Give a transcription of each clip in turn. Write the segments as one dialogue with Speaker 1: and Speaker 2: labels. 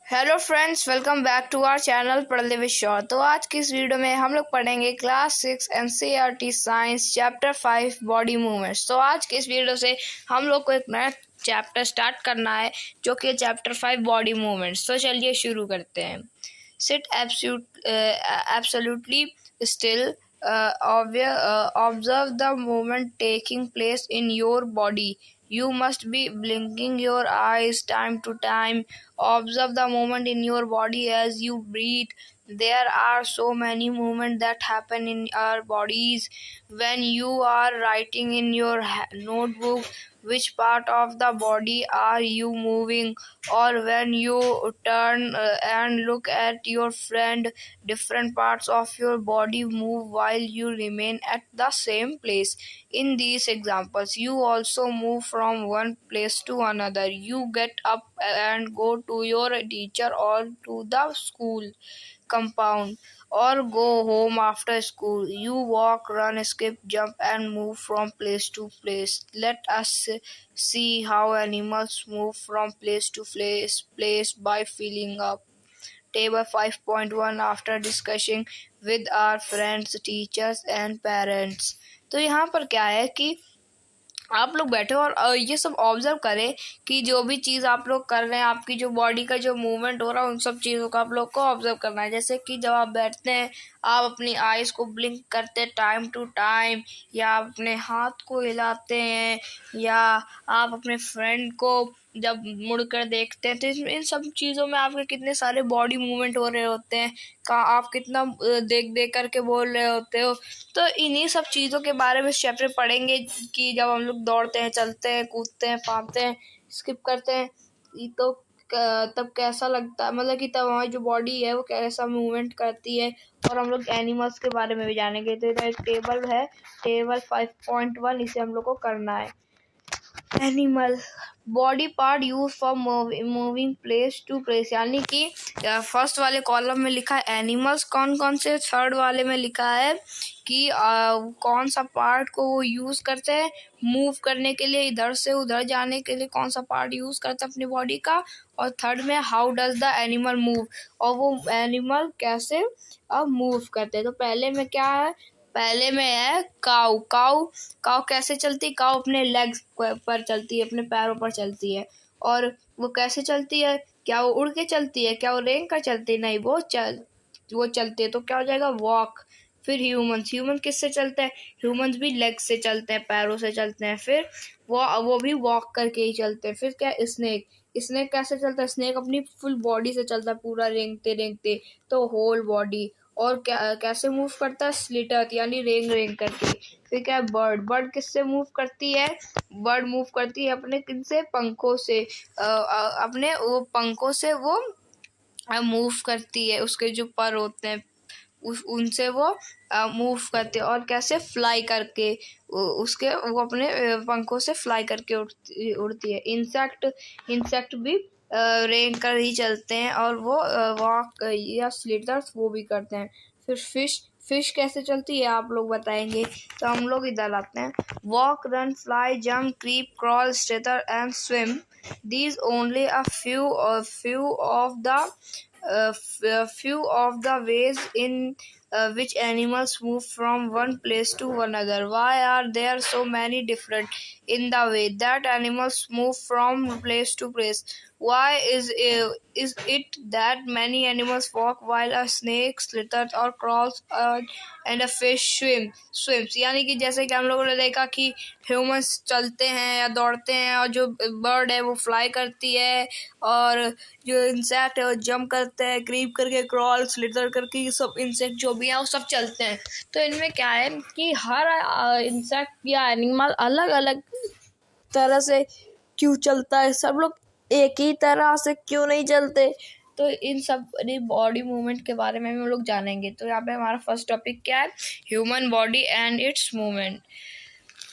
Speaker 1: Hello friends, welcome back to our channel Padhle with शॉ। तो आज की इस वीडियो में हम लोग पढ़ेंगे class 6 NCERT science chapter 5 body movements. तो आज की इस वीडियो से हम लोग को एक नया चैप्टर स्टार्ट करना है जो कि चैप्टर 5 बॉडी मूवमेंट्स। तो चलिए शुरू करते हैं। Sit absolutely still, observe the movement taking place in your body. You must be blinking your eyes time to time. Observe the movement in your body as you breathe. There are so many movements that happen in our bodies. When you are writing in your notebook, which part of the body are you moving? Or when you turn and look at your friend, different parts of your body move while you remain at the same place. In these examples, you also move from one place to another. You get up and go to your teacher or to the school compound, or go home after school. You walk, run, skip, jump, and move from place to place. Let us see how animals move from place to place by filling up Table 5.1 after discussing with our friends, teachers and parents। तो यहाँ पर क्या है कि आप लोग बैठे और ये सब ऑब्जर्व करें कि जो भी चीज़ आप लोग कर रहे हैं, आपकी जो बॉडी का जो मूवमेंट हो रहा है, उन सब चीज़ों का आप लोग को ऑब्जर्व करना है। जैसे कि जब आप बैठते हैं, आप अपनी आइज़ को ब्लिंक करते हैं टाइम टू टाइम, या आप अपने हाथ को हिलाते हैं, या आप अपने फ्रेंड को जब मुड़कर देखते हैं, तो इन सब चीज़ों में आपके कितने सारे बॉडी मूवमेंट हो रहे होते हैं, आप कितना देख देख करके बोल रहे होते हो। तो इन्हीं सब चीज़ों के बारे में चैप्टर पढ़ेंगे कि जब हम लोग दौड़ते हैं, चलते हैं, कूदते हैं, फांदते हैं, स्किप करते हैं, तो तब कैसा लगता है, मतलब कि तब हमारी जो बॉडी है वो कैसा मूवमेंट करती है। और हम लोग एनिमल्स के बारे में भी जानेंगे। तो इधर एक टेबल है, टेबल 5.1, इसे हम लोग को करना है। Animal body part use for moving place to place, यानी कि फर्स्ट वाले कॉलम में लिखा है एनिमल्स कौन कौन से, थर्ड वाले में लिखा है कि कौन सा पार्ट को वो यूज़ करते हैं मूव करने के लिए, इधर से उधर जाने के लिए कौन सा पार्ट यूज़ करते हैं अपनी बॉडी का, और थर्ड में how does the animal move, और वो एनिमल कैसे मूव करते हैं। तो पहले में क्या है, पहले में है काऊ। काऊ कैसे चलती है? काऊ अपने लेग्स पर चलती है, अपने पैरों पर चलती है। और वो कैसे चलती है? क्या वो उड़ के चलती है? क्या वो रेंग कर चलती है? नहीं, वो चलती है। तो क्या हो जाएगा? वॉक। फिर ह्यूमंस किससे चलते हैं? ह्यूमंस भी लेग्स से चलते हैं, पैरों से चलते हैं। फिर वो भी वॉक करके ही चलते हैं। फिर क्या? स्नेक कैसे चलता है? स्नेक अपनी फुल बॉडी से चलता है, पूरा रेंगते, तो होल बॉडी। और कैसे मूव करता है? स्लिटत, यानी रेंग करके। फिर क्या है? बर्ड किससे मूव करती है? बर्ड मूव करती है अपने किनसे? पंखों से। अपने वो पंखों से वो मूव करती है, उसके जो पर होते हैं उनसे वो मूव करते हैं। और कैसे? फ्लाई करके, उसके वो अपने पंखों से फ्लाई करके उड़ती है। इंसेक्ट भी रेंग कर ही चलते हैं, और वो वॉक या स्लिटर्स वो भी करते हैं। फिर फिश कैसे चलती है आप लोग बताएंगे। तो हम लोग इधर आते हैं। Walk, run, fly, jump, creep, crawl, slither and swim. These only a few of the ways in which animals move from one place to another. Why are there so many different in the way that animals move from place to place? Why is it that many animals walk while a snake slithers or crawls and a fish swims? यानी कि जैसे कि हम लोगों ने देखा कि humans चलते हैं या दौड़ते हैं, और जो बर्ड है वो फ्लाई करती है, और जो इंसेक्ट है वो जंप करते हैं, क्रीप करके, क्रॉल, स्लिथर करके, ये सब इंसेक्ट जो भी हैं वो सब चलते हैं। तो इनमें क्या है कि हर इंसेक्ट या एनिमल अलग अलग तरह से क्यों चलता है, सब लोग एक ही तरह से क्यों नहीं चलते। तो इन सब बॉडी मूवमेंट के बारे में हम लोग जानेंगे। तो यहाँ पे हमारा फर्स्ट टॉपिक क्या है? Human body and it's movement.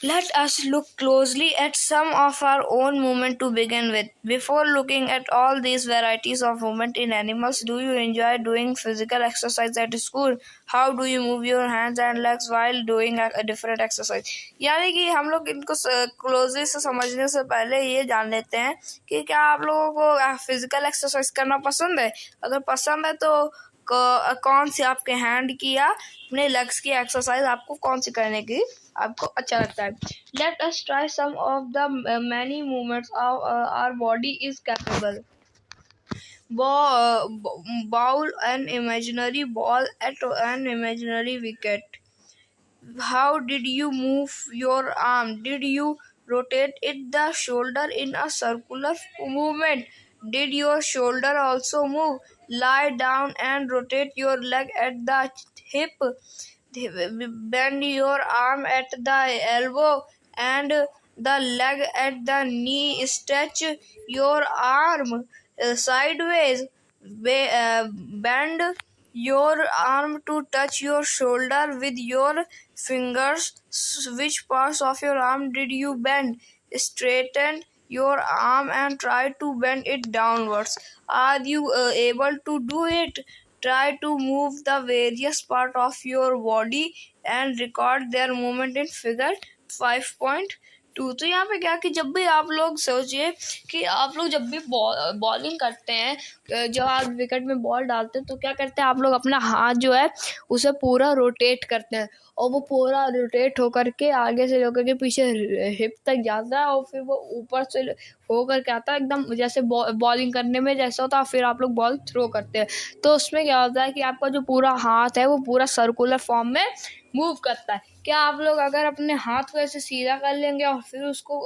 Speaker 1: Let us look closely at some of our own movement to begin with. Before looking at all these varieties of movement in animals, do you enjoy doing physical exercise at school? How do you move your hands and legs while doing a different exercise? यानी कि हम लोग इनको closely से समझने से पहले ये जान लेते हैं कि क्या आप लोगों को फिजिकल एक्सरसाइज करना पसंद है। अगर पसंद है तो कौन सी आपके हैंड की या अपने लेग्स की एक्सरसाइज आपको कौन सी करने की आपको अच्छा लगता है। Let us try some of the many movements our body is capable. Bowl an imaginary ball at an imaginary wicket. How did you move your arm? Did you rotate it the shoulder in a circular movement? Did your shoulder also move? Lie down and rotate your leg at the hip. Bend your arm at the elbow and the leg at the knee. Stretch your arm sideways. Bend your arm to touch your shoulder with your fingers. Which parts of your arm did you bend? Straighten your arm and try to bend it downwards. Are you able to do it? Try to move the various part of your body and record their movement in figure 5.2। तो यहाँ पे क्या कि जब भी आप लोग सोचिए कि आप लोग जब भी बॉलिंग करते हैं, जब आप विकेट में बॉल डालते हैं तो क्या करते हैं आप लोग अपना हाथ जो है उसे पूरा रोटेट करते हैं और वो पूरा रोटेट होकर के आगे से होकर के पीछे हिप तक जाता है और फिर वो ऊपर से होकर के आता है एकदम जैसे बॉलिंग करने में जैसा होता है। फिर आप लोग बॉल थ्रो करते हैं तो उसमें क्या होता है कि आपका जो पूरा हाथ है वो पूरा सर्कुलर फॉर्म में मूव करता है। क्या आप लोग अगर अपने हाथ को ऐसे सीधा कर लेंगे और फिर उसको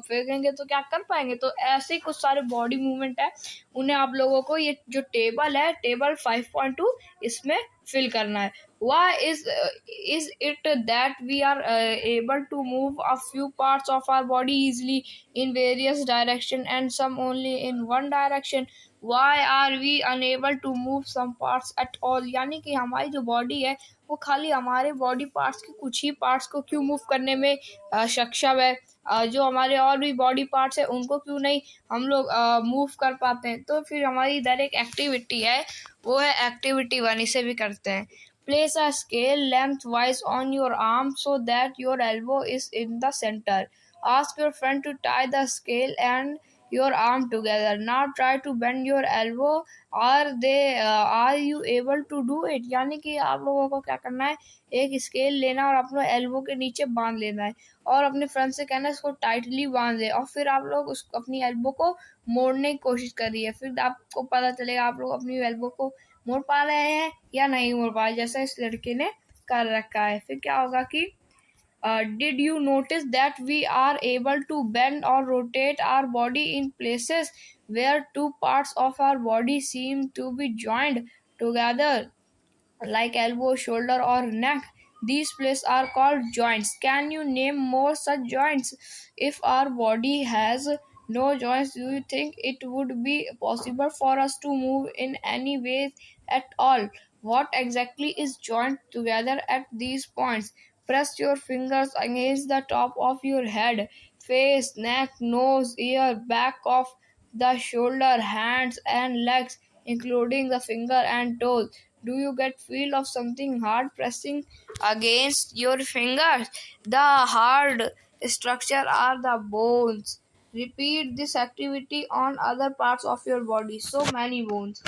Speaker 1: फेंकेंगे तो क्या कर पाएंगे। तो ऐसे ही कुछ सारे बॉडी मूवमेंट है, उन्हें आप लोगों को ये जो टेबल है टेबल 5.2 इसमें फिल करना है। Why is it that we are able to move a few parts of our body easily in various direction and some only in one direction? Why are we unable to move some parts at all? यानी कि हमारी जो body है वो खाली हमारे body parts के कुछ ही पार्ट्स को क्यों मूव करने में सक्षम है, जो हमारे और भी बॉडी पार्ट्स है उनको क्यों नहीं हम लोग मूव कर पाते हैं। तो फिर हमारी इधर एक एक्टिविटी है, वो है एक्टिविटी 1, इसे भी करते हैं। Place a scale lengthwise on your arm so that your elbow is in the center. Ask your friend to tie the scale and your arm together. Now try to bend your elbow. Are you able to do it? यानी कि आप लोगों को क्या करना है, एक scale लेना और अपने एल्बो के नीचे बांध लेना है और अपने फ्रेंड से कहना है इसको टाइटली बांध दे और फिर आप लोग उस अपनी एल्बो को मोड़ने की कोशिश करिए। फिर आपको पता चलेगा आप लोग अपनी एल्बो को मोड़ पा रहे हैं या नहीं मोड़ पा रहे, जैसा इस लड़के ने कर रखा है। फिर क्या होगा कि did you notice that we are able to bend or rotate our body in places where two parts of our body seem to be joined together, like elbow, shoulder, or neck? These places are called joints. Can you name more such joints? If our body has no joints, do you think it would be possible for us to move in any way at all? What exactly is joined together at these points? Press your fingers against the top of your head, face, neck, nose, ear, back of the shoulder, hands and legs, including the finger and toes. Do you get feel of something hard pressing against your fingers? The hard structure are the bones. Repeat this activity on other parts of your body. So many bones.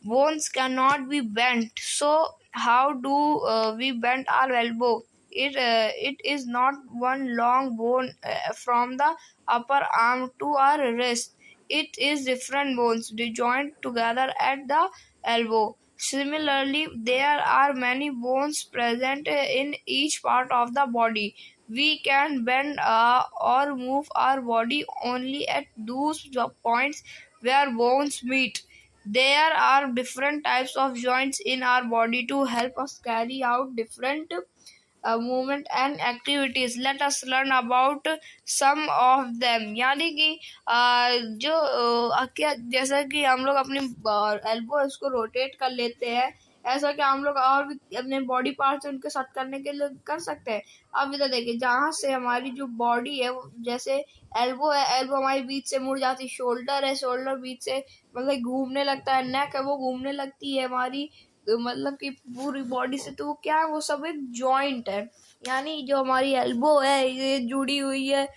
Speaker 1: Bones cannot be bent. So how do we bend our elbow? It is not one long bone from the upper arm to our wrist. It is different bones joined together at the elbow. Similarly, there are many bones present in each part of the body. We can bend or move our body only at those points where bones meet. There are different types of joints in our body to help us carry out different movement and activities. Let us learn about some of them। यानी कि जो क्या जैसा कि हम लोग अपनी elbow इसको रोटेट कर लेते हैं ऐसा क्या हम लोग और भी अपने बॉडी पार्ट्स उनके साथ करने के लिए कर सकते हैं। अब इधर देखिए, जहाँ से हमारी जो बॉडी है जैसे एल्बो है, एल्बो हमारी बीच से मुड़ जाती, शोल्डर है, शोल्डर बीच से मतलब घूमने लगता है, नेक है वो घूमने लगती है हमारी, मतलब कि पूरी बॉडी से। तो वो क्या है, वो सब एक जॉइंट है। यानी जो हमारी एल्बो है ये जुड़ी हुई है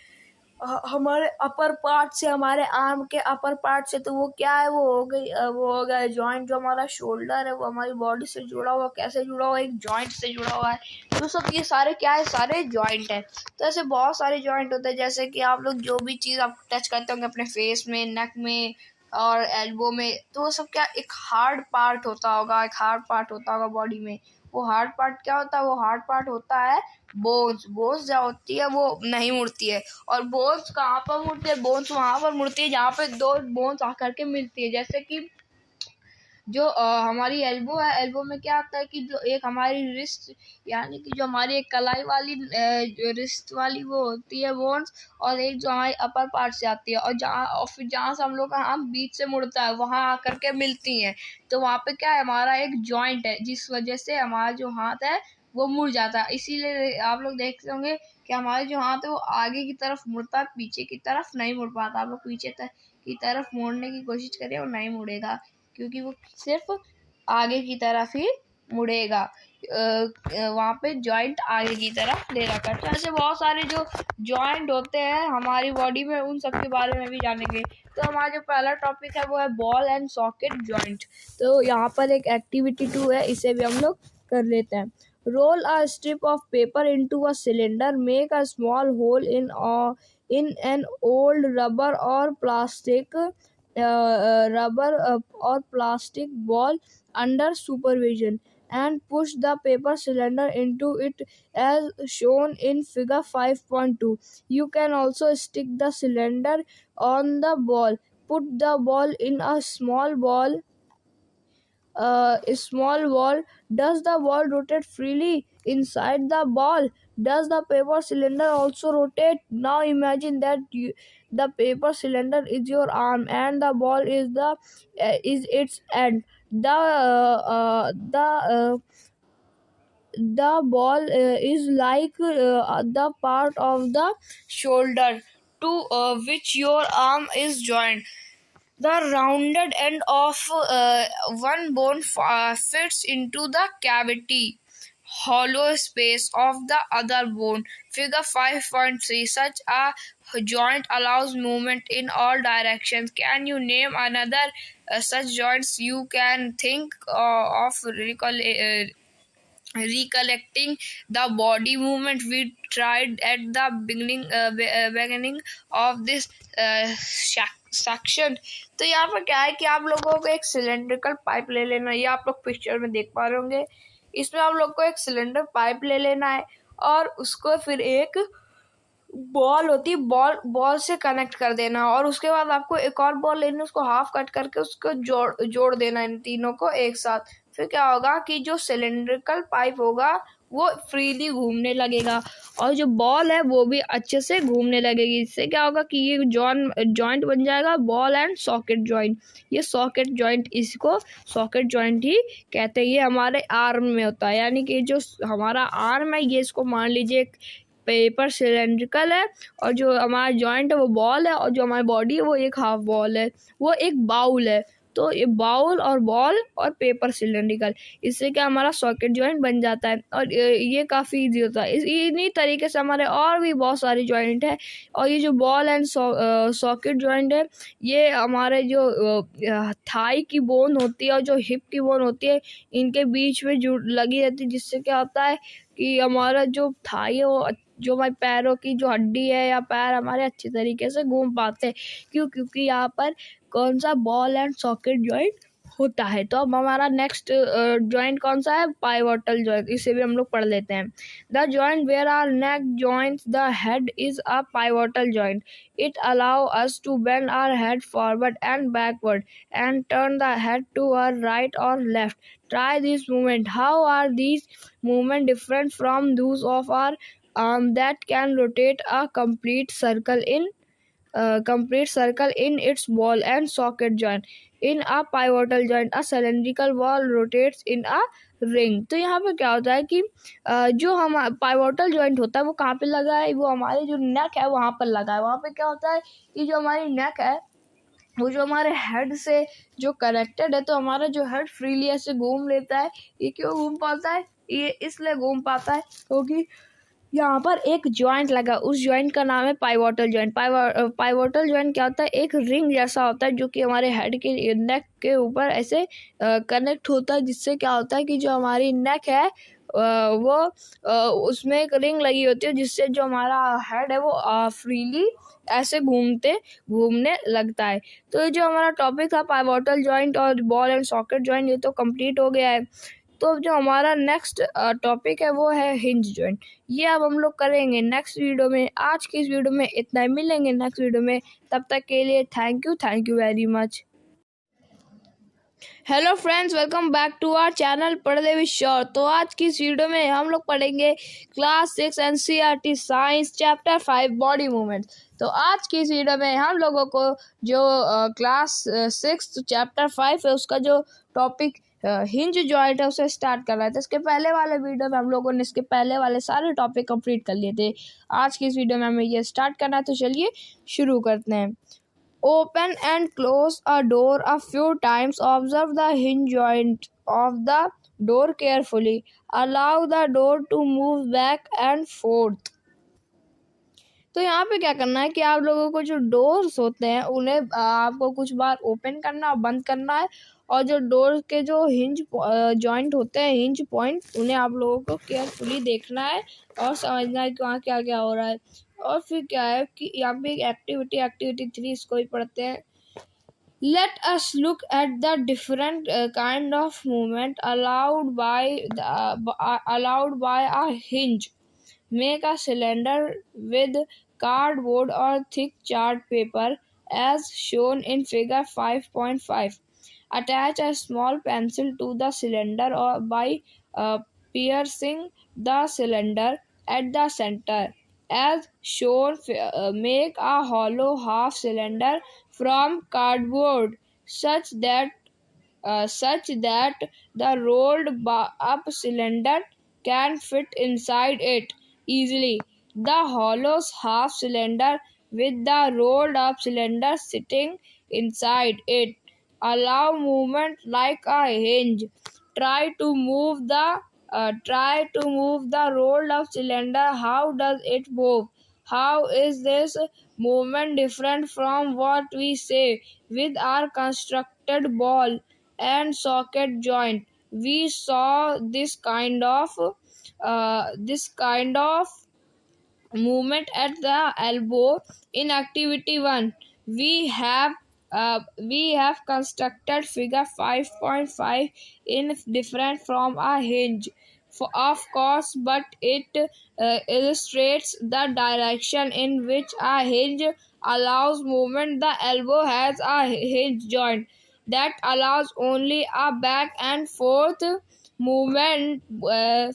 Speaker 1: हमारे अपर पार्ट से, हमारे आर्म के अपर पार्ट से। तो वो क्या है, वो हो गई वो हो गया जॉइंट। जो हमारा शोल्डर है वो हमारी बॉडी से जुड़ा हुआ, कैसे जुड़ा हुआ, एक जॉइंट से जुड़ा हुआ है। तो सब ये सारे क्या है, सारे जॉइंट है। तो ऐसे बहुत सारे जॉइंट होते हैं, जैसे कि आप लोग जो भी चीज़ आप टच करते होंगे अपने फेस में, नेक में और एल्बो में, तो वो सब क्या एक हार्ड पार्ट होता होगा, एक हार्ड पार्ट होता होगा बॉडी में। वो हार्ड पार्ट क्या होता है, वो हार्ड पार्ट होता है बोन्स। बोन्स जो होती है वो नहीं मुड़ती है। और बोन्स कहाँ पर मुड़ती है, बोन्स वहां पर मुड़ती है जहाँ पे दो बोन्स आकर के मिलती है। जैसे कि जो हमारी एल्बो है, एल्बो में क्या होता है कि जो एक हमारी रिस्ट, यानी कि जो हमारी एक कलाई वाली जो रिस्ट वाली वो होती है बोन्स, और एक जो हमारी अपर पार्ट से आती है, और फिर जहाँ से हम लोग का हाथ बीच से मुड़ता है वहां आकर के मिलती हैं। तो वहाँ पे क्या है, हमारा एक जॉइंट है, जिस वजह से हमारा जो हाथ है वो मुड़ जाता है। इसीलिए आप लोग देखते होंगे कि हमारे जो हाथ है वो आगे की तरफ मुड़ता है, पीछे की तरफ नहीं मुड़ पाता। आप लोग पीछे की तरफ मोड़ने की कोशिश करें, वो नहीं मुड़ेगा, क्योंकि वो सिर्फ आगे की तरफ ही मुड़ेगा। वहाँ पे जॉइंट आगे की तरफ ले रखा है। तो ऐसे बहुत सारे जो जॉइंट होते हैं हमारी बॉडी में, उन सब के बारे में भी जानेंगे। तो हमारा जो पहला टॉपिक है वो है बॉल एंड सॉकेट जॉइंट। तो यहाँ पर एक एक्टिविटी 2 है, इसे भी हम लोग कर लेते हैं। Roll a strip of paper into a cylinder, make a small hole in an old rubber or plastic or plastic ball under supervision, and push the paper cylinder into it as shown in figure 5.2. You can also stick the cylinder on the ball. Put the ball in a small ball. Does the ball rotate freely inside the ball? Does the paper cylinder also rotate? Now imagine that the paper cylinder is your arm and the ball is its end. The ball is like the part of the shoulder to which your arm is joined. The rounded end of one bone fits into the cavity hollow space of the other bone. Figure 5.3. Such a joint allows movement in all directions. Can you name another such joints you can think of recollecting the body movement we tried at the beginning of this section. तो यहाँ पर क्या है कि आप लोगों को एक सिलेंड्रिकल पाइप ले लेना है। ये आप लोग पिक्चर में देख पा रहे होंगे। इसमें आप लोग को एक सिलेंडर पाइप ले लेना है और उसको फिर एक बॉल होती है, बॉल से कनेक्ट कर देना। और उसके बाद आपको एक और बॉल लेनी, उसको हाफ कट करके उसको जोड़ देना इन तीनों को एक साथ। फिर क्या होगा कि जो सिलेंड्रिकल पाइप होगा वो फ्रीली घूमने लगेगा और जो बॉल है वो भी अच्छे से घूमने लगेगी। इससे क्या होगा कि ये जॉइंट बन जाएगा बॉल एंड सॉकेट जॉइंट। ये सॉकेट जॉइंट, इसको सॉकेट जॉइंट ही कहते हैं। ये हमारे आर्म में होता है, यानी कि जो हमारा आर्म है ये, इसको मान लीजिए पेपर सिलेंड्रिकल है, और जो हमारा जॉइंट है वो बॉल है, और जो हमारी बॉडी है वो एक हाफ बॉल है, वो एक बाउल है। तो ये बाउल और बॉल और पेपर सिलेंड्रिकल, इससे क्या हमारा सॉकेट जॉइंट बन जाता है। और ये काफ़ी इजी होता है। इन्हीं तरीके से हमारे और भी बहुत सारे जॉइंट है। और ये जो बॉल एंड सॉकेट जॉइंट है, ये हमारे जो थाई की बोन होती है और जो हिप की बोन होती है, इनके बीच में लगी रहती है, जिससे क्या होता है कि हमारा जो थाई है वो, जो हमारे पैरों की जो हड्डी है या पैर हमारे अच्छी तरीके से घूम पाते हैं। क्योंकि यहाँ पर कौन सा बॉल एंड सॉकेट जॉइंट होता है। तो अब हमारा नेक्स्ट जॉइंट कौन सा है, पाइवोटल जॉइंट। इसे भी हम लोग पढ़ लेते हैं। The joint where are neck joints the head is a pivotal joint. It allow us to bend our head forward and backward and turn the head to our right or left. Try this movement. How are these movements different from those of our arm that can rotate a complete circle in complete circle in its ball and socket joint. In a pivotal joint, a cylindrical ball rotates in a ring. तो यहाँ पे क्या होता है कि जो हम pivotal joint होता है वो कहाँ पे लगा है, वो हमारे जो नेक है वहाँ पर लगा है. वहाँ पे क्या होता है कि जो हमारी नेक है वो जो हमारे हेड से जो कनेक्टेड है, तो हमारा जो हेड फ्रीली ऐसे घूम लेता है. ये क्यों घूम पाता है, ये इसलिए घूम पाता है क्योंकि यहाँ पर एक जॉइंट लगा. उस जॉइंट का नाम है पाइवोटल जॉइंट. पाइवोटल जॉइंट क्या होता है, एक रिंग जैसा होता है जो कि हमारे हेड के नेक के ऊपर ऐसे कनेक्ट होता है, जिससे क्या होता है कि जो हमारी नेक है वो उसमें एक रिंग लगी होती है, जिससे जो हमारा हेड है वो फ्रीली ऐसे घूमने लगता है. तो ये जो हमारा टॉपिक था पाइवोटल जॉइंट और बॉल एंड सॉकेट जॉइंट, ये तो कंप्लीट हो गया है. तो जो हमारा नेक्स्ट टॉपिक है वो है हिंज जॉइंट. ये अब हम लोग करेंगे नेक्स्ट वीडियो में. आज की इस वीडियो में इतना ही, मिलेंगे नेक्स्ट वीडियो में. तब तक के लिए thank you very much. Hello friends, welcome back to our channel पढ़ते विद श्योर. तो आज की इस वीडियो में हम लोग पढ़ेंगे class 6 NCERT science chapter 5 body movements. तो आज की इस वीडियो में हम लोगों को जो क्लास 6 चैप्टर 5 है उसका जो टॉपिक हिंज जॉइंट है उसे स्टार्ट कर रहा था. इसके पहले वाले वीडियो में हम लोगों ने इसके पहले वाले सारे टॉपिक कंप्लीट कर लिए थे. आज की इस वीडियो में हमें ये स्टार्ट करना है, तो चलिए शुरू करते हैं. Open and close a door a few times. Observe the hinge joint of the door carefully. Allow the door to move back and forth. तो यहाँ पे क्या करना है कि आप लोगों को जो डोर्स होते हैं उन्हें आपको कुछ बार ओपन करना और बंद करना है, और जो डोर के जो हिंज जॉइंट होते हैं, हिंज पॉइंट, उन्हें आप लोगों को केयरफुली देखना है और समझना है कि वहाँ क्या क्या हो रहा है. और फिर क्या है कि यहाँ पे एक एक्टिविटी 3 इसको ही पढ़ते हैं. Let us look at the different kind of movement allowed by a hinge. Make a cylinder with cardboard or thick chart paper as shown in figure 5.5. Attach a small pencil to the cylinder or by piercing the cylinder at the center. As shown, make a hollow half cylinder from cardboard such that the rolled up cylinder can fit inside it easily. The hollow half cylinder with the rolled up cylinder sitting inside it allow movement like a hinge. Try to move the rolled up cylinder. How does it move? How is this movement different from what we say with our constructed ball and socket joint? We saw this kind of movement at the elbow in activity 1. We have constructed figure 5.5 in different from a hinge, of course, but it illustrates the direction in which a hinge allows movement. The elbow has a hinge joint that allows only a back and forth movement.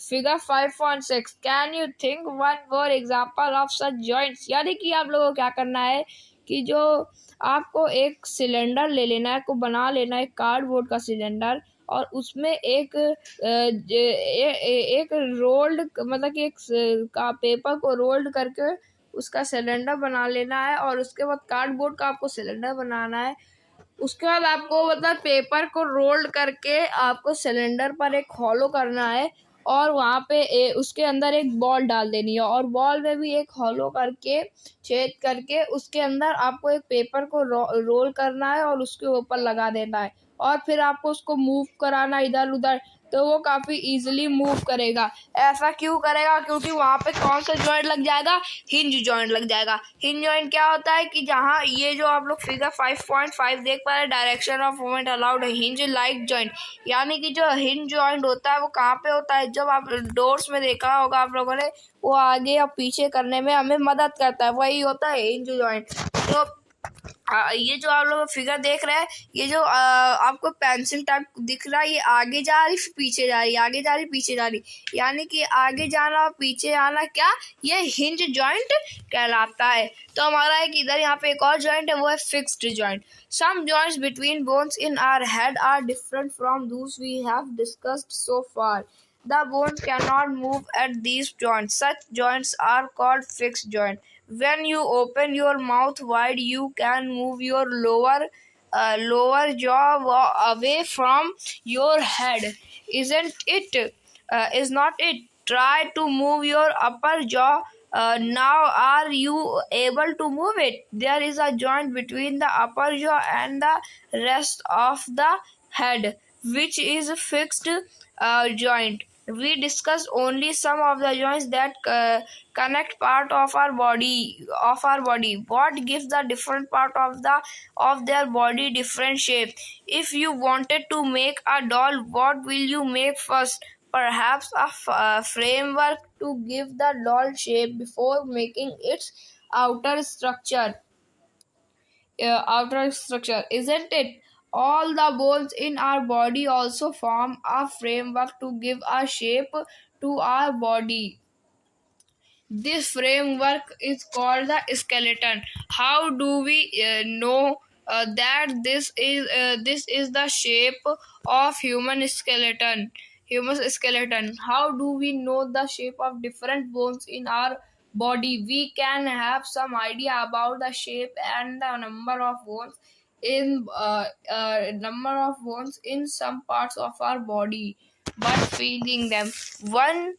Speaker 1: Figure 5.6. Can you think one more example of such joints? यानी कि आप लोगों को क्या करना है कि जो आपको एक सिलेंडर ले लेना है, को बना लेना है कार्डबोर्ड का सिलेंडर, और उसमें एक रोल्ड, मतलब कि एक का पेपर को रोल्ड करके उसका सिलेंडर बना लेना है, और उसके बाद कार्डबोर्ड का आपको सिलेंडर बनाना है. उसके बाद आपको मतलब पेपर को रोल्ड करके आपको सिलेंडर पर एक हॉलो करना है, और वहाँ पे उसके अंदर एक बॉल डाल देनी है, और बॉल में भी एक हॉलो करके छेद करके उसके अंदर आपको एक पेपर को रोल करना है और उसके ऊपर लगा देना है, और फिर आपको उसको मूव कराना इधर उधर, तो वो काफ़ी इजीली मूव करेगा. ऐसा क्यों करेगा? क्योंकि वहाँ पे कौन सा जॉइंट लग जाएगा? हिंज जॉइंट लग जाएगा. हिंज जॉइंट क्या होता है कि जहाँ ये जो आप लोग फिगर 5.5 देख पा रहे हैं, direction of movement allowed hinge like joint, यानी कि जो हिंज जॉइंट होता है वो कहाँ पे होता है? जब आप डोर्स में देखा होगा आप लोगों ने, वो आगे और पीछे करने में हमें मदद करता है, वही होता है हिंज जॉइंट. तो ये जो आप लोग फिगर देख रहे हैं, ये जो आपको पेंसिल टाइप दिख रहा है, ये आगे जा रही फिर पीछे जा रही, आगे जा रही पीछे जा रही, यानी कि आगे जाना और पीछे आना क्या, ये हिंज जॉइंट कहलाता है। तो हमारा एक इधर यहाँ पे एक और जॉइंट है, वो है fixed joint. Some joints between bones in our head are different from those we have discussed so far. The bones cannot move at these joints. Such joints are called fixed joints. When you open your mouth wide, you can move your lower jaw away from your head. Isn't it? Is not it? Try to move your upper jaw. Now, are you able to move it? There is a joint between the upper jaw and the rest of the head, which is a fixed joint. We discussed only some of the joints that connect part of our body. What gives the different part of their body different shape? If you wanted to make a doll, what will you make first? Perhaps a framework to give the doll shape before making its outer structure. Isn't it? All the bones in our body also form a framework to give a shape to our body. This framework is called the skeleton. How do we know that this is the shape of human skeleton? Human skeleton. How do we know the shape of different bones in our body? We can have some idea about the shape and the number of bones in some parts of our body, but feeling them. One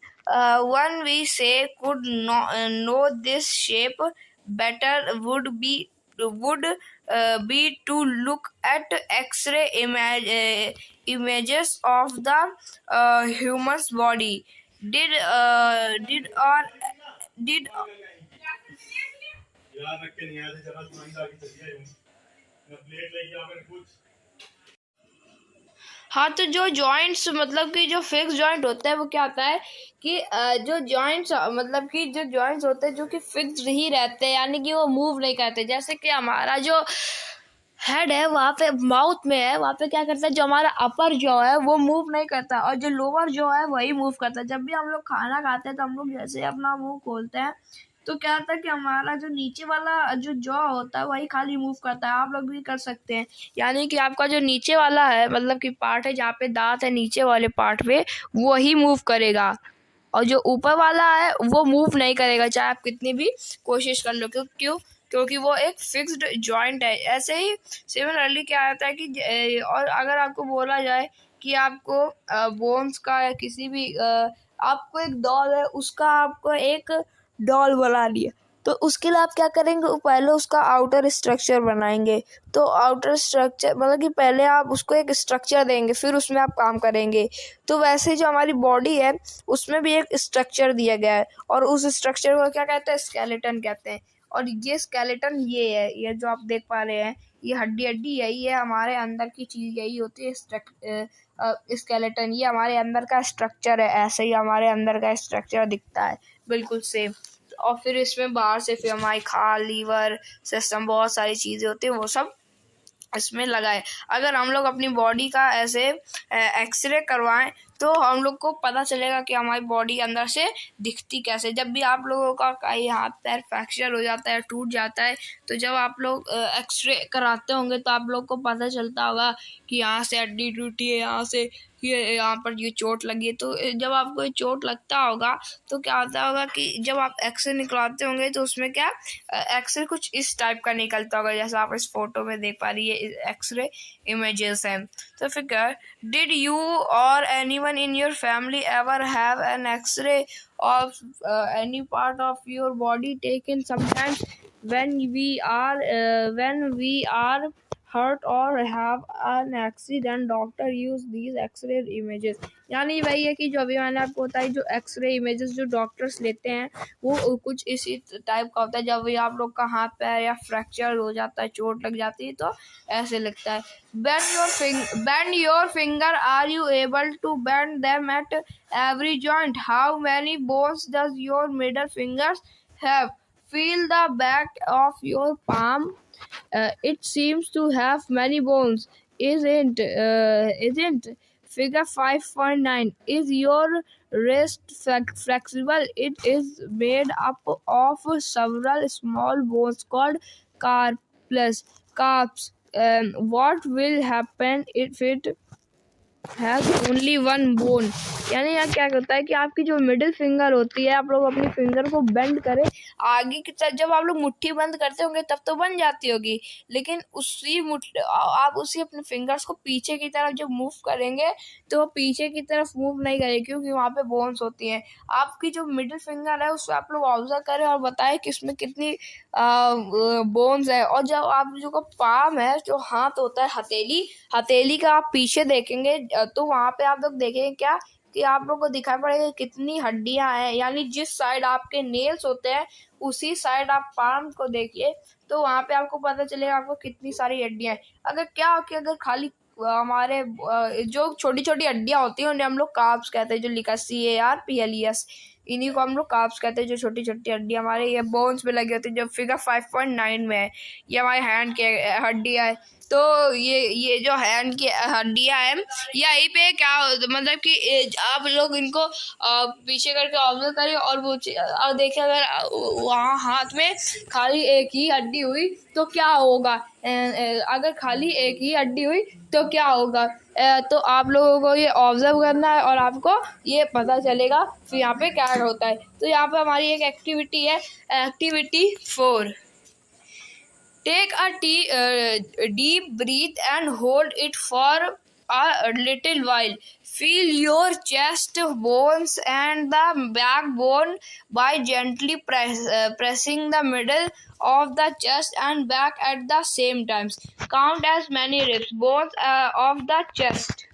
Speaker 1: we say could know this shape better would be to look at X-ray images of the human's body. Did हाँ, तो जो joints मतलब कि जो fix joint होता है वो क्या होता है कि जो जॉइंट्स मतलब कि जो जॉइंट्स होते हैं जो कि फिक्स्ड ही रहते हैं, यानी कि वो मूव नहीं करते। जैसे कि हमारा जो हेड है वहाँ पे माउथ में है, वहाँ पे क्या करता है, जो हमारा अपर जॉ है वो मूव नहीं करता और जो लोअर जॉ है वही मूव करता है। जब भी हम लोग खाना खाते हैं तो हम लोग जैसे अपना मुंह खोलते हैं तो क्या होता है कि हमारा जो नीचे वाला जो जॉ होता है वही खाली मूव करता है। आप लोग भी कर सकते हैं, यानी कि आपका जो नीचे वाला है मतलब कि पार्ट है जहाँ पे दांत है, नीचे वाले पार्ट पे वही मूव करेगा और जो ऊपर वाला है वो मूव नहीं करेगा, चाहे आप कितनी भी कोशिश कर लो। क्योंकि वो एक फिक्स्ड जॉइंट है। ऐसे ही सिमिलरली क्या होता है कि और अगर आपको बोला जाए कि आपको बोन्स का या किसी भी आपको एक डॉल है उसका आपको एक डॉल बना लिया, तो उसके लिए आप क्या करेंगे, पहले उसका आउटर स्ट्रक्चर बनाएंगे। तो आउटर स्ट्रक्चर मतलब कि पहले आप उसको एक स्ट्रक्चर देंगे फिर उसमें आप काम करेंगे। तो वैसे जो हमारी बॉडी है उसमें भी एक स्ट्रक्चर दिया गया है और उस स्ट्रक्चर को क्या कहते हैं, स्केलेटन कहते हैं। और ये स्केलेटन ये है, ये जो आप देख पा रहे हैं ये हड्डी यही है, हमारे अंदर की चीज़ यही होती है स्केलेटन। ये हमारे अंदर का स्ट्रक्चर है, ऐसे ही हमारे अंदर का स्ट्रक्चर दिखता है बिल्कुल सेम। और फिर इसमें बाहर से फिर हमारी खाल, लीवर सिस्टम, बहुत सारी चीज़ें होती है वो सब इसमें लगाए। अगर हम लोग अपनी बॉडी का ऐसे एक्सरे करवाएं तो हम लोग को पता चलेगा कि हमारी बॉडी अंदर से दिखती कैसे। जब भी आप लोगों का कहीं हाथ पैर फ्रैक्चर हो जाता है, टूट जाता है, तो जब आप लोग एक्सरे कराते होंगे तो आप लोग को पता चलता होगा कि यहाँ से हड्डी टूटी है, यहाँ पर ये चोट लगी है। तो जब आपको ये चोट लगता होगा तो क्या होता होगा कि जब आप एक्सरे निकलवाते होंगे तो उसमें क्या एक्सरे कुछ इस टाइप का निकलता होगा, जैसा आप इस फोटो में देख पा रही है एक्सरे इमेजेस हैं। तो फिर डिड यू और anyone in your family ever have an x-ray of any part of your body taken sometimes when we are hurt or have an accident? Doctor use these x-ray images। यानी वही है कि जो अभी मैंने आपको बताई, जो एक्सरे इमेजेस जो डॉक्टर्स लेते हैं वो कुछ इसी टाइप का होता है। जब भी आप लोग का हाथ पैर या फ्रैक्चर हो जाता है, चोट लग जाती है, तो ऐसे लगता है। Bend your finger. Are you able to bend them at every joint? How many bones does your middle fingers have? Feel the back of your palm. It seems to have many bones. Isn't figure 5.9? Is your wrist flexible? It is made up of several small bones called carps. What will happen if it has only one bone? यानी यहाँ क्या होता है कि आपकी जो middle finger होती है, आप लोग अपनी फिंगर को बेंड करें आगे की तरफ, जब आप लोग मुट्ठी बंद करते होंगे तब तो बन जाती होगी, लेकिन आप उसी अपने फिंगर्स को पीछे की तरफ जब मूव करेंगे तो वो पीछे की तरफ मूव नहीं करेगी, क्योंकि वहाँ पे बोन्स होती हैं। आपकी जो मिडिल फिंगर है उसको आप लोग ऑब्जर्व करें और बताएं कि इसमें कितनी बोन्स है। और जब आप जो पाम है, जो हाथ होता है, हथेली का आप पीछे देखेंगे तो वहाँ पे आप लोग देखेंगे क्या कि आप लोग को दिखाई पड़ेगा कितनी हड्डियां हैं। यानी जिस साइड आपके नेल्स होते हैं उसी साइड आप पाम को देखिए तो वहाँ पे आपको पता चलेगा आपको कितनी सारी हड्डियां हैं। अगर क्या हो कि अगर खाली हमारे जो छोटी छोटी हड्डियां होती हैं उन्हें हम लोग कार्ब्स कहते हैं, जो लिखा CARPLES, इन्हीं को हम लोग कार्ब्स कहते हैं। जो छोटी छोटी हड्डियां हमारे ये बोन्स में लगी होती है, जो फिगर 5.9 में है, ये हमारे हैंड के हड्डियां है। तो ये जो हैंड की हड्डियां हैं यहीं पे क्या मतलब कि आप लोग इनको पीछे करके ऑब्जर्व करें और वो देखिए अगर वहाँ हाथ में खाली एक ही हड्डी हुई तो क्या होगा। अगर खाली एक ही हड्डी हुई तो क्या होगा। तो आप लोगों को ये ऑब्जर्व करना है और आपको ये पता चलेगा फिर यहाँ पे क्या होता है। तो यहाँ पे हमारी एक एक्टिविटी है, activity 4। Take a deep breath and hold it for a little while. Feel your chest bones and the backbone by gently pressing the middle of the chest and back at the same times. Count as many ribs bones of the chest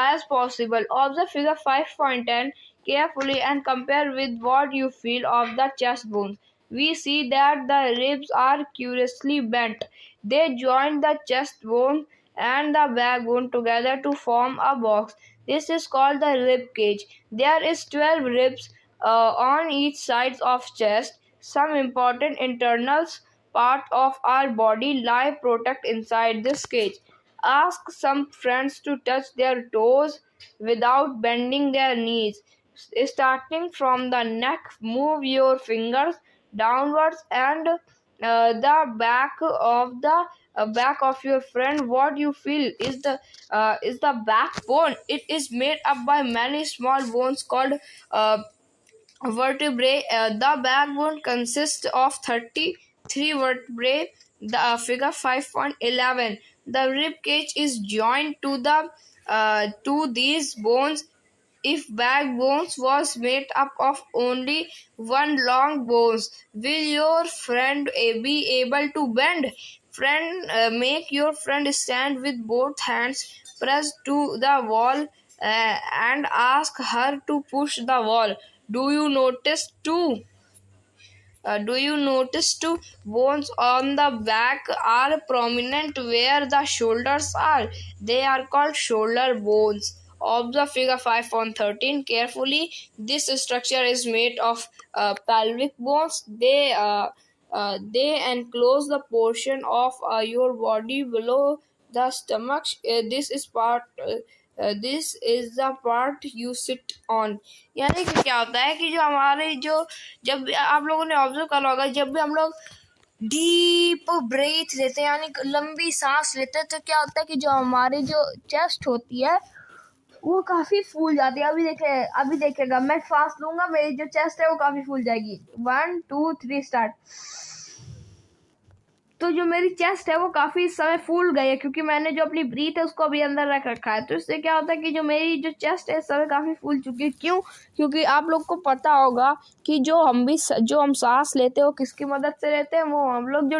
Speaker 1: as possible. Observe figure 5.10 carefully and compare with what you feel of the chest bones. We see that the ribs are curiously bent. They join the chest bone and the backbone together to form a box. This is called the rib cage. There is 12 ribs on each side of chest. Some important internal part of our body lie protect inside this cage. Ask some friends to touch their toes without bending their knees. Starting from the neck, move your fingers downwards and the back of your friend. What you feel is the backbone. It is made up by many small bones called vertebrae. The backbone consists of 33 vertebrae. The figure 5.11. The rib cage is joined to these bones. If backbones was made up of only one long bones, will your friend be able to bend? Make your friend stand with both hands pressed to the wall and ask her to push the wall. Do you notice two bones on the back are prominent where the shoulders are? They are called shoulder bones. Observe figure 5.13 carefully. This structure is made of pelvic bones. They enclose the portion of your body below the stomach. This is the part you sit on. यानी कि क्या होता है कि जो हमारे जो जब भी आप लोगों ने ऑब्जर्व करा होगा, जब भी हम लोग डीप ब्रेथ लेते हैं यानी लंबी सांस लेते हैं तो क्या होता है कि जो हमारी जो चेस्ट होती है वो काफी फूल जाती है। अभी देखिएगा मैं सांस लूंगा, मेरी जो चेस्ट है वो काफी फूल जाएगी। 1 2 3 स्टार्ट। तो जो मेरी चेस्ट है वो काफ़ी समय फूल गई है क्योंकि मैंने जो अपनी ब्रीथ है उसको अभी अंदर रख रखा है। तो इससे क्या होता है कि जो मेरी जो चेस्ट है इस समय काफ़ी फूल चुकी है। क्यों? क्योंकि आप लोग को पता होगा कि जो हम सांस लेते हैं वो किसकी मदद से लेते हैं। वो हम लोग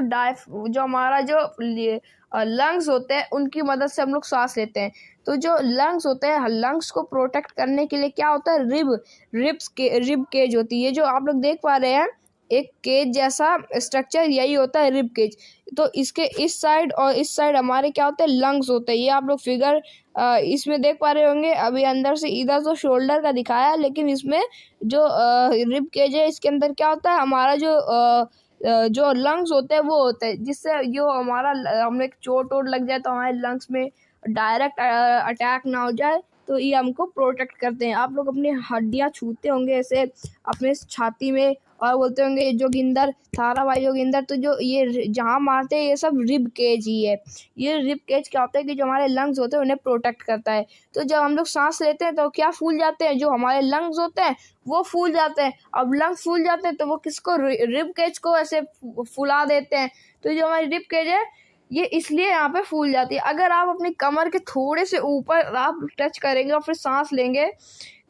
Speaker 1: जो हमारा जो लंग्स होते हैं उनकी मदद से हम लोग सांस लेते हैं। तो जो लंग्स होते हैं, लंग्स को प्रोटेक्ट करने के लिए क्या होता है, रिब केज होती है। जो आप लोग देख पा रहे हैं एक केज जैसा स्ट्रक्चर, यही होता है रिब केज। तो इसके इस साइड और इस साइड हमारे क्या होते हैं, लंग्स होते हैं। ये आप लोग फिगर इसमें देख पा रहे होंगे। अभी अंदर से इधर तो शोल्डर का दिखाया, लेकिन इसमें जो रिब केज है इसके अंदर क्या होता है, हमारा जो जो लंग्स होते हैं वो होते हैं, जिससे जो हमारा हमें चोट वोट लग जाए तो हमारे लंग्स में डायरेक्ट अटैक ना हो जाए, तो ये हमको प्रोटेक्ट करते हैं। आप लोग अपनी हड्डियाँ छूते होंगे ऐसे अपने छाती में और बोलते होंगे जोगिंदर, थारा भाई जोगिंदर, तो जो ये जहाँ मारते हैं ये सब रिब केज ही है। ये रिब केज क्या होता है कि जो हमारे लंग्स होते हैं उन्हें प्रोटेक्ट करता है। तो जब हम लोग सांस लेते हैं तो क्या फूल जाते हैं, जो हमारे लंग्स होते हैं वो फूल जाते हैं। अब लंग्स फूल जाते हैं तो वो किसको, रिब केज को ऐसे फुला देते हैं। तो जो हमारी रिब केज है ये इसलिए यहाँ पे फूल जाती है। अगर आप अपनी कमर के थोड़े से ऊपर आप टच करेंगे और फिर सांस लेंगे,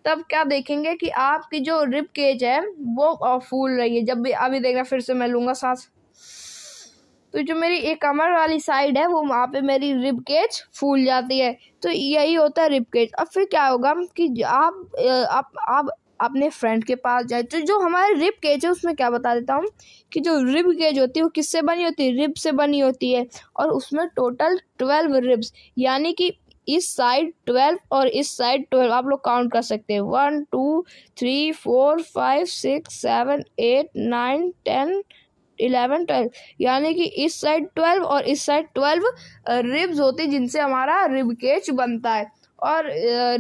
Speaker 1: तब क्या देखेंगे कि आपकी जो रिब केज है वो फूल रही है। जब भी अभी देखना, फिर से मैं लूँगा सांस, तो जो मेरी एक कमर वाली साइड है वो वहाँ पे मेरी रिब केज फूल जाती है। तो यही होता है रिब केज। अब फिर क्या होगा कि आप अपने फ्रेंड के पास जाए, तो जो हमारे रिब केज है उसमें क्या बता देता हूँ कि जो रिब केज होती है वो किससे बनी होती है, रिब से बनी होती है। और उसमें टोटल 12 रिब्स, यानी कि इस साइड 12 और इस साइड 12, आप लोग काउंट कर सकते हैं 1 2 3 4 5 6 7 8 9 10 11 12, यानी कि इस साइड 12 और इस साइड 12 रिब्स होती जिनसे हमारा रिब केज बनता है। और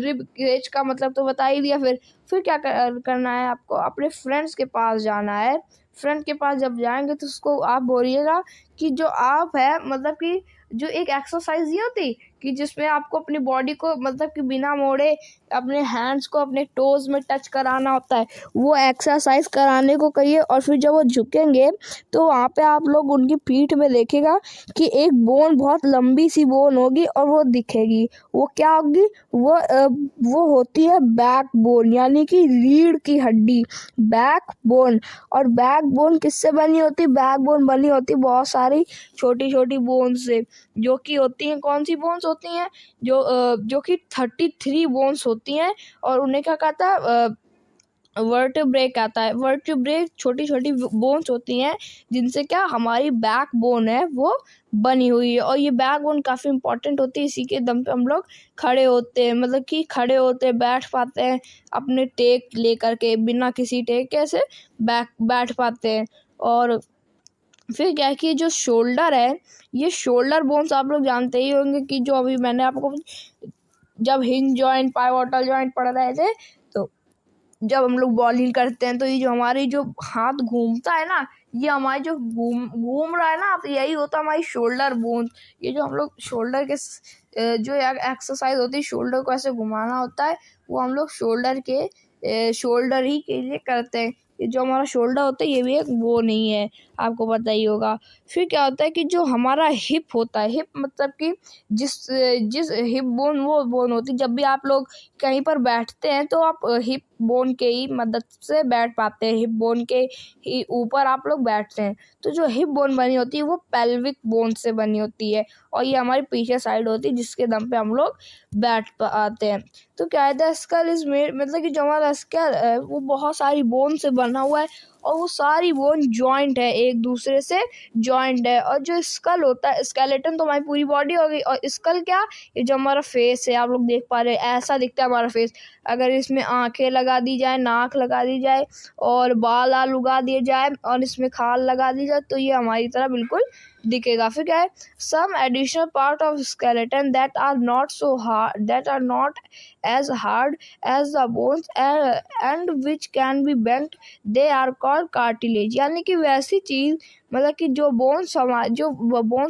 Speaker 1: रिब केज का मतलब तो बता ही दिया। फिर क्या करना है, आपको अपने फ्रेंड्स के पास जाना है। फ्रेंड के पास जब जाएंगे तो उसको आप बोलिएगा कि जो आप है, मतलब कि जो एक एक्सरसाइज नहीं होती कि जिसमें आपको अपनी बॉडी को मतलब कि बिना मोड़े अपने हैंड्स को अपने टोज में टच कराना होता है, वो एक्सरसाइज कराने को कहिए। और फिर जब वो झुकेंगे तो वहाँ पे आप लोग उनकी पीठ में देखेगा कि एक बोन, बहुत लंबी सी बोन होगी और वो दिखेगी। वो क्या होगी, वो होती है बैक बोन, यानी कि रीढ़ की हड्डी, बैक बोन। और बैक बोन किससे बनी होती, बैक बोन बनी होती बहुत सारी छोटी छोटी बोन से, जो कि होती हैं, कौन सी बोन्स होती हैं, जो कि 33 बोन्स होती हैं। और उन्हें क्या कहता है, वर्टेब्रे कहता है। वर्टेब्रे छोटी छोटी बोन्स होती हैं जिनसे क्या हमारी बैक बोन है वो बनी हुई है। और ये बैक बोन काफ़ी इंपॉर्टेंट होती है, इसी के दम पे हम लोग खड़े होते हैं, मतलब कि खड़े होते हैं, बैठ पाते हैं अपने टेक लेकर के, बिना किसी टेक के ऐसे बैठ पाते हैं। और फिर क्या है कि जो शोल्डर है, ये शोल्डर बोन्स आप लोग जानते ही होंगे कि जो अभी मैंने आपको जब हिंज जॉइंट, पाइवोटल जॉइंट पढ़ रहे थे, तो जब हम लोग बॉलिंग करते हैं तो ये जो हमारी जो हाथ घूमता है ना, ये हमारे जो घूम रहा है ना, तो यही होता है हमारी शोल्डर बोन। ये जो हम लोग शोल्डर के जो एक्सरसाइज होती है, शोल्डर को ऐसे घुमाना होता है, वो हम लोग शोल्डर ही के लिए करते हैं। ये जो हमारा शोल्डर होता है ये भी एक वो नहीं है, आपको पता ही होगा। फिर क्या होता है कि जो हमारा हिप होता है, हिप मतलब कि जिस हिप बोन, वो बोन होती है जब भी आप लोग कहीं पर बैठते हैं तो आप हिप बोन के ही मदद से बैठ पाते हैं, हिप बोन के ही ऊपर आप लोग बैठते हैं। तो जो हिप बोन बनी होती है वो पेल्विक बोन से बनी होती है, और ये हमारी पीछे साइड होती है जिसके दम पे हम लोग बैठ पाते हैं। तो क्या है, स्कल इज मेड, मतलब कि जो हमारा स्कल है वो बहुत सारी बोन से बना हुआ है, और वो सारी बोन जॉइंट है, एक दूसरे से जॉइंट है। और जो स्कल होता है, स्केलेटन तो हमारी पूरी बॉडी हो गई, और स्कल क्या, ये जो हमारा फेस है, आप लोग देख पा रहे हैं ऐसा दिखता है हमारा फेस। अगर इसमें आंखें लगा दी जाए, नाक लगा दी जाए और बाल आल उगा दिए जाए और इसमें खाल लगा दी जाए, तो ये हमारी तरह बिल्कुल दिखेगा। फिर क्या है, some additional part of skeleton that are not so hard, that are not as hard as the bones and which can be bent, they are called cartilage। यानी कि वैसी चीज़, मतलब कि जो बोन्स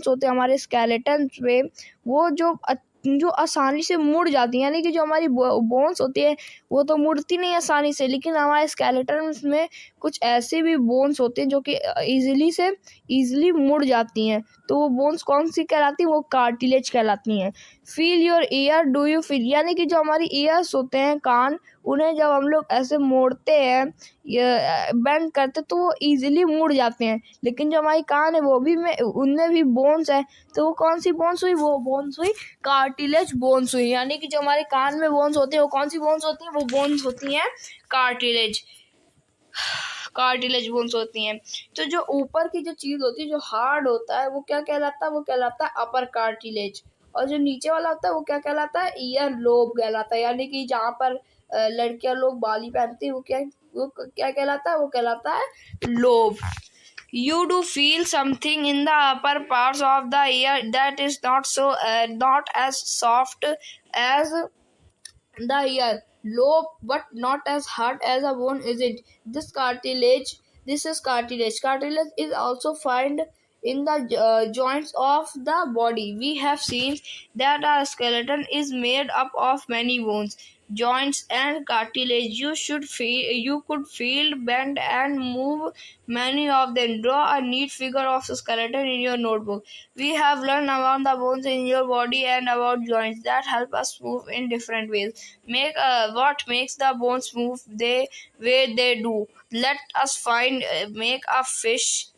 Speaker 1: होते हैं हमारे स्केलेटन पे, वो जो आसानी से मुड़ जाती है, यानी कि जो हमारी बोन्स होती है वो तो मुड़ती नहीं आसानी से, लेकिन हमारे स्केलेटन में कुछ ऐसे भी बोन्स होते हैं जो कि ईजिली मुड़ जाती हैं। तो वो बोन्स कौन सी कहलाती हैं, वो कार्टिलेज कहलाती हैं। Feel your year, do you feel, यानी कि जो हमारी ईयर्स होते हैं, कान, उन्हें जब हम लोग ऐसे मोड़ते हैं, बेंड करते तो वो ईजिली मुड़ जाते हैं। लेकिन जो हमारी कान है वो भी उनमें भी बोन्स है, तो वो कौन सी बोन्स हुई, वो बोन्स हुई कार्टिलेज बोन्स हुई। यानी कि जो हमारे कान में बोन्स होती है वो कौन सी बोन्स होती हैं, वो बोन्स होती हैं कार्टिलेज बोन्स होती हैं। तो जो ऊपर की जो चीज़ होती है, जो हार्ड होता है, वो क्या कहलाता है, वो कहलाता है अपर कार्टिलेज। और जो नीचे वाला होता है वो क्या कहलाता है, ईयर लोब कहलाता है। यानी कि जहाँ पर लड़कियां लोग बाली पहनती है वो क्या कहलाता है, वो कहलाता है lobe. You do feel something in the upper parts of the ear that is not as soft as the ear lobe, but not as hard as a bone, is it? This is cartilage. Cartilage is also found in the joints of the body. We have seen that our skeleton is made up of many bones, joints, and cartilage. You could feel, bend, and move many of them. Draw a neat figure of the skeleton in your notebook. We have learned about the bones in your body and about joints that help us move in different ways. What makes the bones move the way they do? Let us make a fist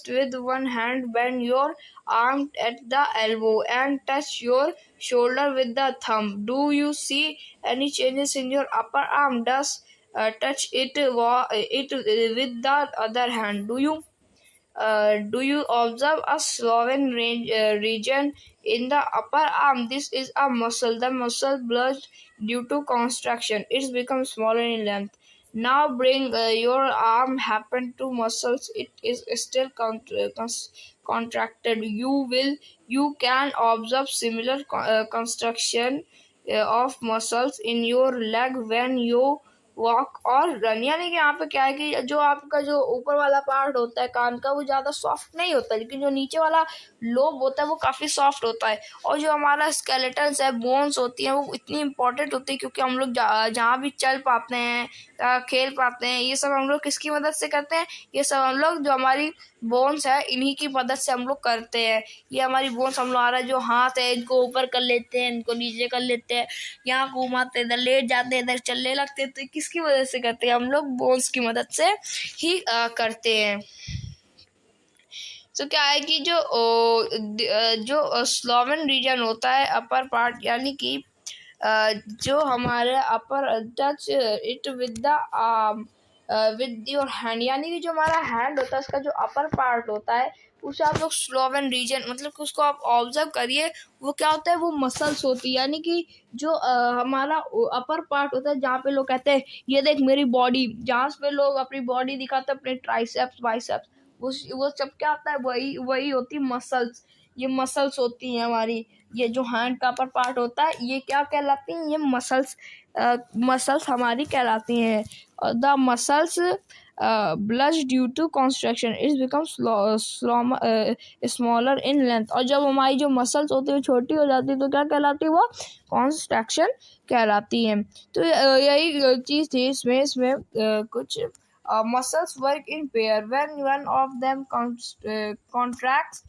Speaker 1: with one hand. Bend your arm at the elbow and touch your shoulder with the thumb. Do you see any changes in your upper arm? Does touch it with the other hand? Do you observe a swollen region in the upper arm? This is a muscle. The muscle bulges due to contraction. It's become smaller in length. Now bring your arm happen to muscles. It is still contracted. You can observe similar construction of muscles in your leg when you walk और run. यानी कि यहाँ पे क्या है कि जो आपका जो ऊपर वाला पार्ट होता है कान का वो ज़्यादा सॉफ्ट नहीं होता, लेकिन जो नीचे वाला लोब होता है वो काफ़ी सॉफ्ट होता है। और जो हमारा स्केलेटन्स है, बोन्स होती हैं, वो इतनी इंपॉर्टेंट होती है क्योंकि हम लोग जहाँ भी चल पाते हैं, खेल पाते हैं, ये सब हम लोग किसकी मदद से करते हैं? ये सब हम लोग जो हमारी बोन्स है इन्हीं की मदद से हम लोग करते हैं। ये हमारी बोन्स हम लोग हमारा जो हाथ है इनको ऊपर कर लेते हैं, इनको नीचे कर लेते हैं, यहाँ घुमाते, इधर लेट जाते हैं, इधर चलने लगते हैं। तो किसकी मदद से करते हैं? हम लोग बोन्स की मदद से ही करते हैं। तो क्या है कि जो स्लोवन रीजन होता है अपर पार्ट, यानी कि जो हमारे upper touch it with the with your hand, यानी कि जो हमारा हैंड होता है उसका जो अपर पार्ट होता है उसे आप लोग स्लोवन रीजन, मतलब कि उसको आप ऑब्जर्व करिए। वो क्या होता है? वो मसल्स होती है, यानी कि जो हमारा अपर पार्ट होता है जहाँ पे लोग कहते हैं ये देख मेरी बॉडी, जहाँ पे लोग अपनी बॉडी दिखाते हैं, अपने ट्राइसेप्स बाइसेप्स, वो सब क्या होता है? वही होती है मसल्स। ये मसल्स होती हैं हमारी। ये जो हैंड का अपर पार्ट होता है ये क्या कहलाती हैं? ये मसल्स हमारी कहलाती हैं। The muscles blush due to construction its become smaller in length. और जब हमारी जो मसल्स होती है छोटी हो जाती है तो क्या कहलाती है? वो कॉन्स्ट्रक्शन कहलाती है। तो यही चीज़ थी इसमें कुछ muscles work in pair. When one of them contracts,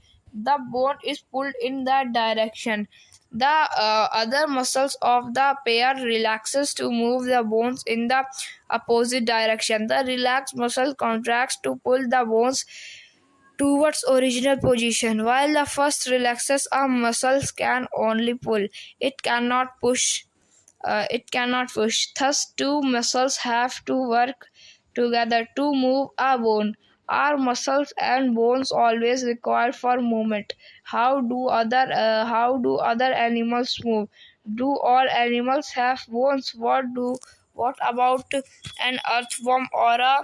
Speaker 1: the bone is pulled in that direction. The other muscles of the pair relaxes to move the bones in the opposite direction. The relaxed muscle contracts to pull the bones towards original position, while the first relaxes. A muscle can only pull; it cannot push. Thus, two muscles have to work together to move a bone. Are muscles and bones always required for movement? How do other animals move? Do all animals have bones? What about an earthworm or a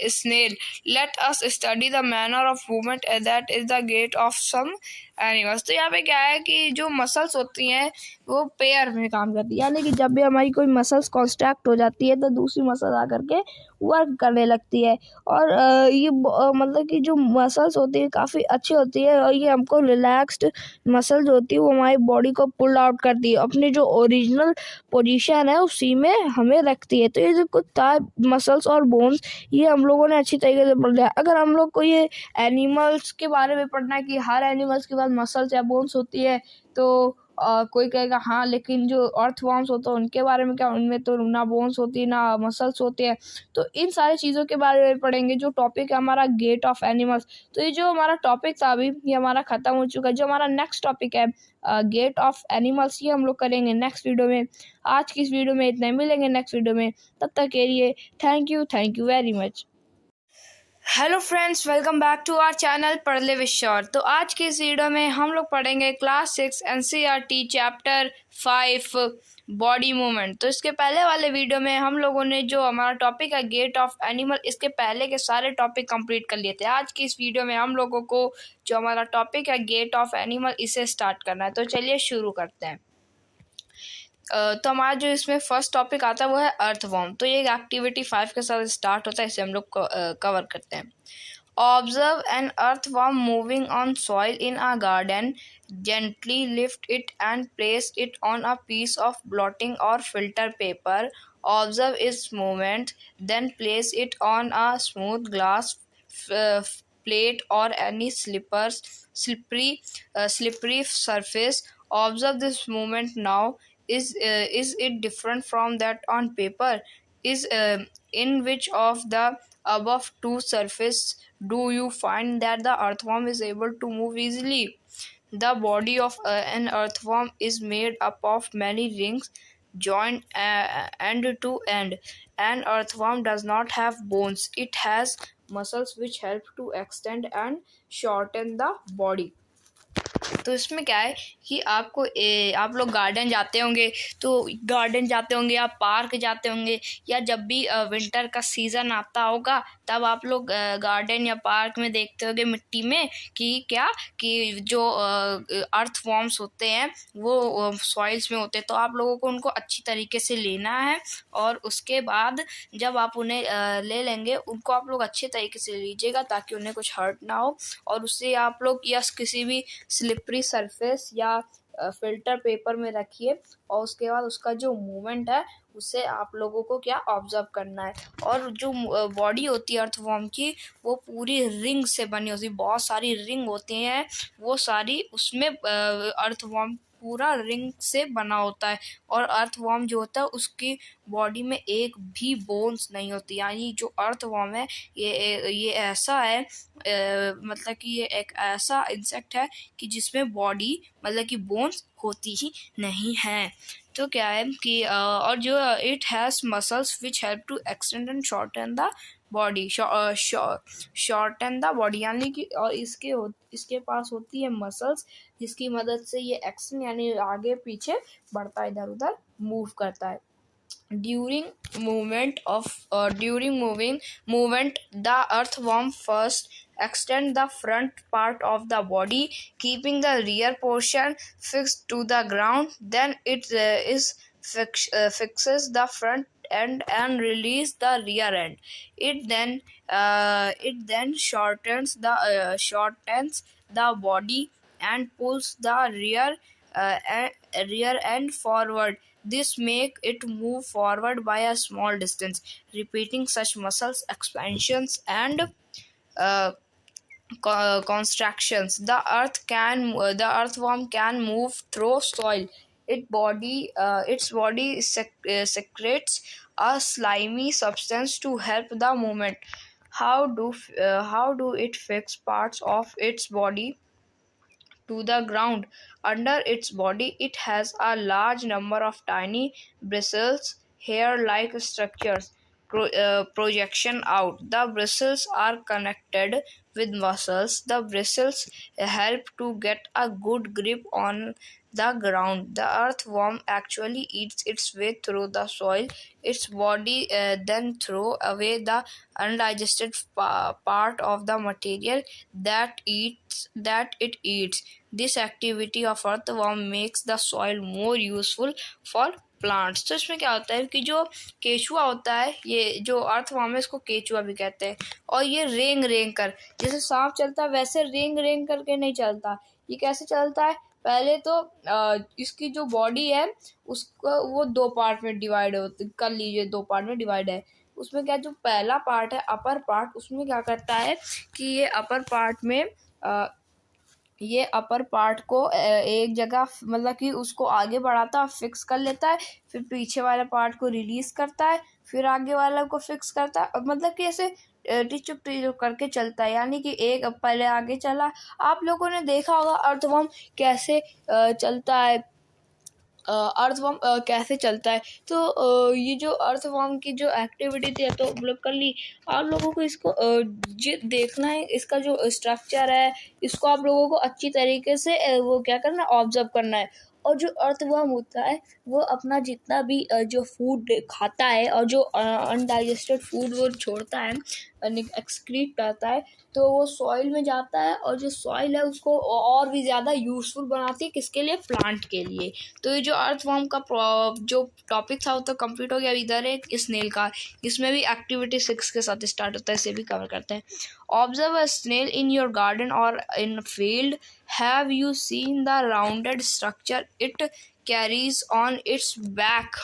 Speaker 1: snail? Let us study the manner of movement that is the gait of some animals. तो यहाँ पे क्या है कि जो muscles होती हैं वो पेयर में काम करती है, यानी कि जब भी हमारी कोई मसल्स कॉन्स्ट्रैक्ट हो जाती है तो दूसरी मसल आकर के वर्क करने लगती है। और ये मतलब कि जो मसल्स होती है काफ़ी अच्छी होती है और ये हमको रिलैक्स्ड मसल्स होती है वो हमारी बॉडी को पुल आउट करती है, अपनी जो ओरिजिनल पोजीशन है उसी में हमें रखती है। तो ये जो कुछ था मसल्स और बोन्स ये हम लोगों ने अच्छी तरीके से पढ़ लिया। अगर हम लोग को ये एनिमल्स के बारे में पढ़ना है कि हर एनिमल्स के पास मसल्स या बोन्स होती है तो कोई कहेगा हाँ, लेकिन जो अर्थवॉर्म्स होते हैं उनके बारे में क्या? उनमें तो ना बोन्स होती है ना मसल्स होती है। तो इन सारी चीज़ों के बारे में पढ़ेंगे। जो टॉपिक है हमारा गेट ऑफ एनिमल्स, तो ये जो हमारा टॉपिक था अभी ये हमारा ख़त्म हो चुका है। जो हमारा नेक्स्ट टॉपिक है गेट ऑफ एनिमल्स, ये हम लोग करेंगे नेक्स्ट वीडियो में। आज की इस वीडियो में इतना, मिलेंगे नेक्स्ट वीडियो में। तब तक के लिए thank you very much. Hello friends, welcome back to our channel Padhle with श्योर। तो आज की इस वीडियो में हम लोग पढ़ेंगे class 6 NCERT chapter 5 body movement. तो इसके पहले वाले वीडियो में हम लोगों ने जो हमारा टॉपिक है गेट ऑफ एनिमल, इसके पहले के सारे टॉपिक कंप्लीट कर लिए थे। आज की इस वीडियो में हम लोगों को जो हमारा टॉपिक है गेट ऑफ एनिमल, इसे स्टार्ट करना है। तो चलिए शुरू करते हैं। तो हमारा जो इसमें फर्स्ट टॉपिक आता है वो है अर्थवॉर्म। तो ये एक्टिविटी 5 के साथ स्टार्ट होता है, इसे हम लोग कवर करते हैं। Observe an earthworm moving on soil in a garden. Gently lift it and place it on a piece of blotting or filter paper. Observe its movement, then place it on a smooth glass plate or any slippery surface. Observe this movement now. Is it different from that on paper? Is in which of the above two surfaces do you find that the earthworm is able to move easily? The body of an earthworm is made up of many rings joined end to end. An earthworm does not have bones. It has muscles which help to extend and shorten the body. तो इसमें क्या है कि आप लोग garden जाते होंगे या पार्क जाते होंगे, या जब भी विंटर का सीज़न आता होगा तब आप लोग गार्डन या पार्क में देखते होंगे मिट्टी में कि जो अर्थवॉर्म्स होते हैं वो सॉइल्स में होते हैं। तो आप लोगों को उनको अच्छी तरीके से लेना है, और उसके बाद जब आप उन्हें ले लेंगे, उनको आप लोग अच्छे तरीके से लीजिएगा ताकि उन्हें कुछ हर्ट ना हो। और उससे आप लोग या किसी भी स्लिपरी सरफेस या फिल्टर पेपर में रखिए, और उसके बाद उसका जो मूवमेंट है उसे आप लोगों को ऑब्जर्व करना है। और जो बॉडी होती है अर्थवॉर्म की, वो पूरी रिंग से बनी होती है, बहुत सारी रिंग होती हैं, वो सारी उसमें अर्थवॉर्म पूरा रिंग से बना होता है। और अर्थवॉर्म जो होता है उसकी बॉडी में एक भी बोन्स नहीं होती, यानी जो अर्थवॉर्म है ये ऐसा है, मतलब कि ये एक ऐसा इंसेक्ट है कि जिसमें बॉडी मतलब कि बोन्स होती ही नहीं है। तो क्या है कि और जो it has muscles which help to extend and shorten the body, shorten the body, यानी कि और इसके पास होती है मसल्स जिसकी मदद से ये एक्शन यानी आगे पीछे बढ़ता है, इधर उधर मूव करता है। During movement, the earthworm first extend the front part of the body, keeping the rear portion fixed to the ground. Then it fixes the front end and release the rear end. It then shortens the body and pulls the rear end forward. This make it move forward by a small distance, repeating such muscles expansions and contractions. The earthworm can move through soil. Its body secretes a slimy substance to help the movement. How do it fix parts of its body to the ground? Under its body, it has a large number of tiny bristles, hair-like structures projection out. The bristles are connected with muscles. The bristles help to get a good grip on the ground. The earthworm actually eats its way through the soil. Its body then throws away the undigested part of the material that it eats. This activity of earthworm makes the soil more useful for plants. तो इसमें क्या होता है कि जो केचुआ होता है, ये जो अर्थवॉर्म है इसको केचुआ भी कहते हैं, और ये रेंग कर, जैसे सांप चलता है वैसे रेंग करके नहीं चलता। ये कैसे चलता है, पहले तो इसकी जो बॉडी है उसको वो दो पार्ट में डिवाइड कर लीजिए, दो पार्ट में डिवाइड है। उसमें क्या, जो पहला पार्ट है अपर पार्ट, उसमें क्या करता है कि ये अपर पार्ट में ये अपर पार्ट को एक जगह मतलब कि उसको आगे बढ़ाता, फिक्स कर लेता है, फिर पीछे वाले पार्ट को रिलीज करता है, फिर आगे वाला को फिक्स करता है, मतलब कि ऐसे टिचुक करके चलता है। यानी कि एक पहले आगे चला, आप लोगों ने देखा होगा अर्थवॉर्म कैसे चलता है, अर्थवॉर्म कैसे चलता है। तो ये जो अर्थवॉर्म की जो एक्टिविटी थी तो मतलब कर ली। आप लोगों को इसको देखना है, इसका जो स्ट्रक्चर है इसको आप लोगों को अच्छी तरीके से वो क्या करना, ऑब्जर्व करना है।
Speaker 2: और जो अर्थवर्म होता है वो अपना जितना भी जो फूड खाता है और जो अनडाइजेस्टेड फूड वो छोड़ता है, एक्सक्रीट करता है, तो वो सॉइल में जाता है और जो सॉइल है उसको और भी ज़्यादा यूजफुल बनाती है, किसके लिए? प्लांट के लिए। तो ये जो अर्थवर्म का जो टॉपिक था वो तो कंप्लीट हो गया। इधर एक स्नेल का, इसमें भी एक्टिविटी 6 के साथ स्टार्ट होता है, इसे भी कवर करते हैं। Observe a snail in your garden और in field. Have you seen the rounded structure it carries on its back?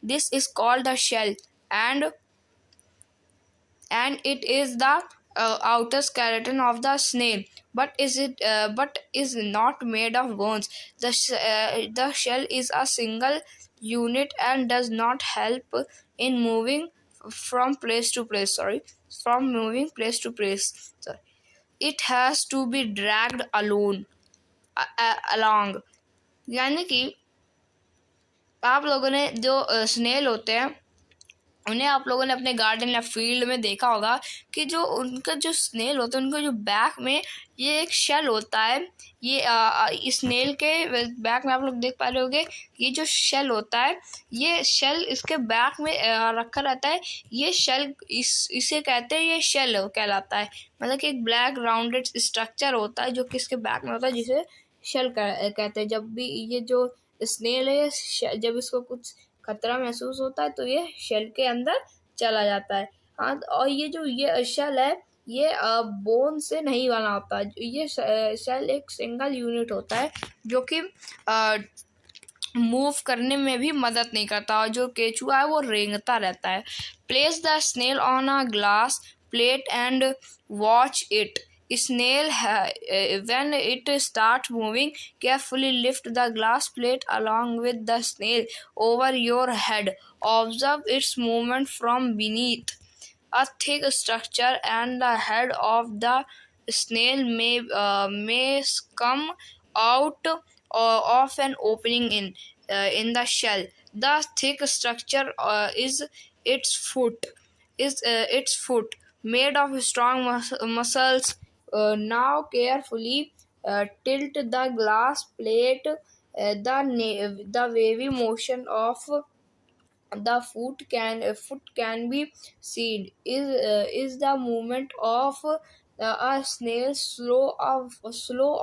Speaker 2: This is called the shell, and it is the outer skeleton of the snail, but is not made of bones. The shell is a single unit and does not help in moving from place to place. From moving place to place. Sorry. It has to be dragged along. यानी कि आप लोगों ने जो snail होते हैं उन्हें आप लोगों ने अपने गार्डन या फील्ड में देखा होगा कि जो उनका जो स्नेल होता है उनका जो बैक में ये एक शेल होता है। ये स्नेल के बैक में आप लोग देख पा रहे होंगे, ये जो शेल होता है ये शेल इसके बैक में रखा रहता है। ये शेल इसे कहते हैं, ये शेल कहलाता है। मतलब कि एक ब्लैक राउंडेड स्ट्रक्चर होता है जो कि इसके बैक में होता है, जिसे शेल कहते हैं। जब भी ये जो स्नेल है जब इसको कुछ खतरा महसूस होता है तो ये शेल के अंदर चला जाता है। हाँ, और ये जो ये शेल है ये बोन से नहीं बना होता। ये शेल एक सिंगल यूनिट होता है जो कि मूव करने में भी मदद नहीं करता, और जो केचुआ है वो रेंगता रहता है। Place the snail on a glass plate and watch it. Snail, when it starts moving, carefully lift the glass plate along with the snail over your head. Observe its movement from beneath a thick structure, and the head of the snail may come out of an opening in the shell. The thick structure is its foot, made of strong muscles. Now carefully tilt the glass plate. The wavy motion of the foot can be seen. Is the movement of a snail slow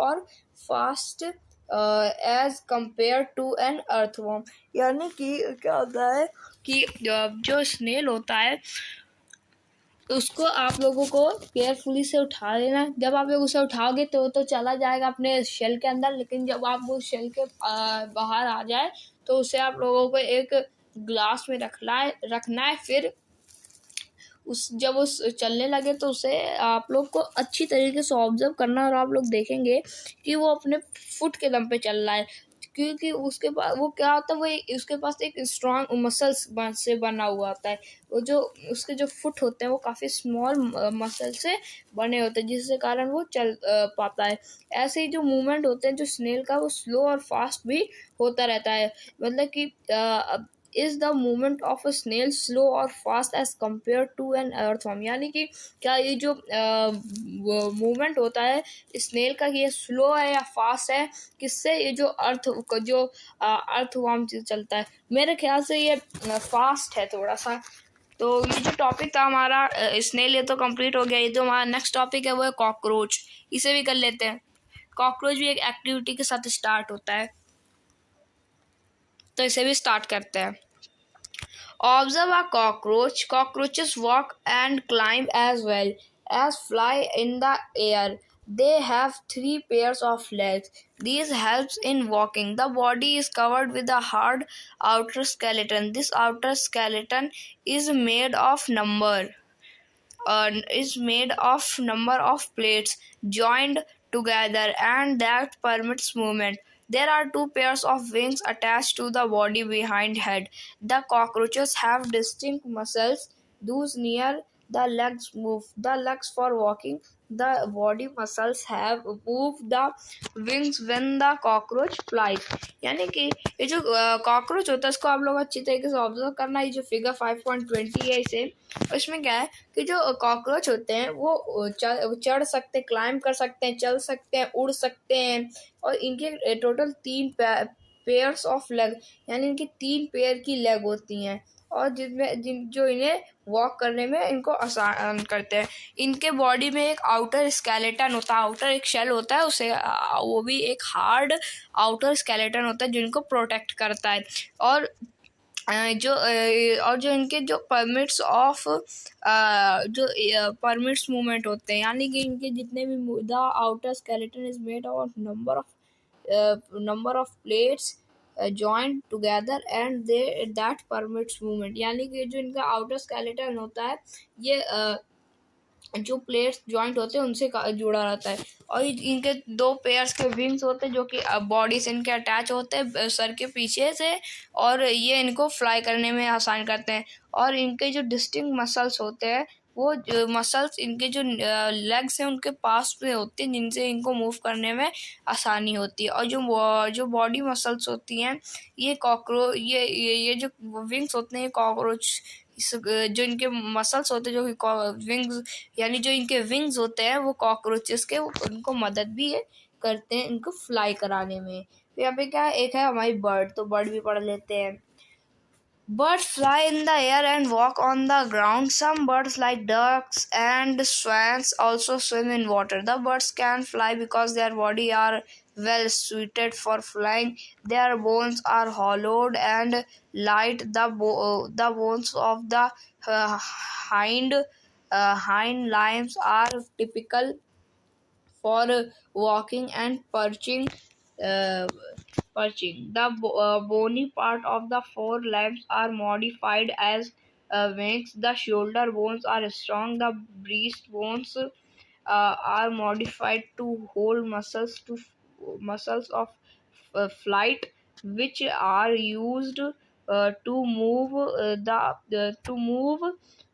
Speaker 2: or fast as compared to an earthworm? यानी कि क्या होता है कि जो snail होता है उसको आप लोगों को केयरफुली से उठा लेना। जब आप लोग उसे उठाओगे तो चला जाएगा अपने शेल के अंदर, लेकिन जब आप वो शेल के बाहर आ जाए तो उसे आप लोगों को एक ग्लास में रखना है। फिर जब उस चलने लगे तो उसे आप लोग को अच्छी तरीके से ऑब्जर्व करना, और आप लोग देखेंगे कि वो अपने फुट के दम पे चल रहा है, क्योंकि उसके पास वो क्या होता है, वो उसके पास एक स्ट्रॉन्ग मसल्स से बना हुआ होता है। वो जो उसके जो फुट होते हैं वो काफ़ी स्मॉल मसल से बने होते हैं, जिसके कारण वो चल पाता है। ऐसे ही जो मूवमेंट होते हैं जो स्नेल का वो स्लो और फास्ट भी होता रहता है। मतलब कि is the movement of a snail slow और fast as compare to an earthworm? यानी कि क्या ये जो मूवमेंट होता है स्नेल का ये स्लो है या फास्ट है, किससे? ये जो अर्थवर्म चलता है। मेरे ख्याल से ये फास्ट है थोड़ा सा। तो ये जो टॉपिक था हमारा स्नेल, ये तो कंप्लीट हो गया। ये जो हमारा नेक्स्ट टॉपिक है वो है कॉकरोच। इसे भी कर लेते हैं। कॉकरोच भी एक एक्टिविटी के साथ स्टार्ट होता है, तो इसे भी स्टार्ट करते हैं। Observe a cockroach. Cockroaches walk and climb as well as fly in the air. They have 3 pairs of legs. This helps in walking. The body is covered with a hard outer skeleton. This outer skeleton is made of number of plates joined together, and that permits movement. There are 2 pairs of wings attached to the body behind head. The cockroaches have distinct muscles. Those near the legs move the legs for walking. The body muscles have moved the wings when the cockroach flies. यानी कि ये जो cockroach होता है इसको आप लोग अच्छी तरीके से ऑब्जर्व करना। ये जो फिगर 5.20 है इसे, इसमें क्या है कि जो कॉकरोच होते हैं वो चढ़ सकते हैं, क्लाइंब कर सकते हैं, चल सकते हैं, उड़ सकते हैं, और इनके टोटल 3 पेयर्स ऑफ लेग, यानी इनकी 3 पेयर की लेग होती हैं और जो इन्हें वॉक करने में इनको आसान करते हैं। इनके बॉडी में एक आउटर स्केलेटन होता है, आउटर एक शेल होता है, उसे वो भी एक हार्ड आउटर स्केलेटन होता है जो इनको प्रोटेक्ट करता है। और जो इनके जो परमिट्स ऑफ जो परमिट्स मूवमेंट होते हैं, यानी कि इनके जितने भी the outer skeleton is made of number of plates joint together and they that permits movement, यानी कि जो इनका आउटर स्केलेटन होता है ये जो प्लेट्स जॉइंट होते हैं उनसे जुड़ा रहता है। और इनके 2 पेयर्स के विंग्स होते हैं जो कि बॉडी से इनके अटैच होते हैं सर के पीछे से, और ये इनको फ्लाई करने में आसान करते हैं। और इनके जो डिस्टिंक्ट मसल्स होते हैं वो मसल्स इनके जो लेग्स हैं उनके पास में होते हैं, जिनसे इनको मूव करने में आसानी होती है। और जो बॉडी मसल्स होती हैं ये कॉकरोच ये जो विंग्स होते हैं कॉकरोच, जो इनके मसल्स होते हैं जो कि विंग्स, यानी जो इनके विंग्स होते हैं वो कॉकरोचेस के उनको मदद भी करते हैं इनको फ्लाई कराने में। तो यहाँ पे क्या एक है हमारी बर्ड, तो बर्ड भी पढ़ लेते हैं। Birds fly in the air and walk on the ground. Some birds like ducks and swans also swim in water. The birds can fly because their body are well suited for flying. Their bones are hollowed and light. The bones of the hind limbs are typical for walking and perching. Uh, The bony part of the forelimbs are modified as wings. The shoulder bones are strong. The breast bones are modified to hold muscles of flight, which are used to move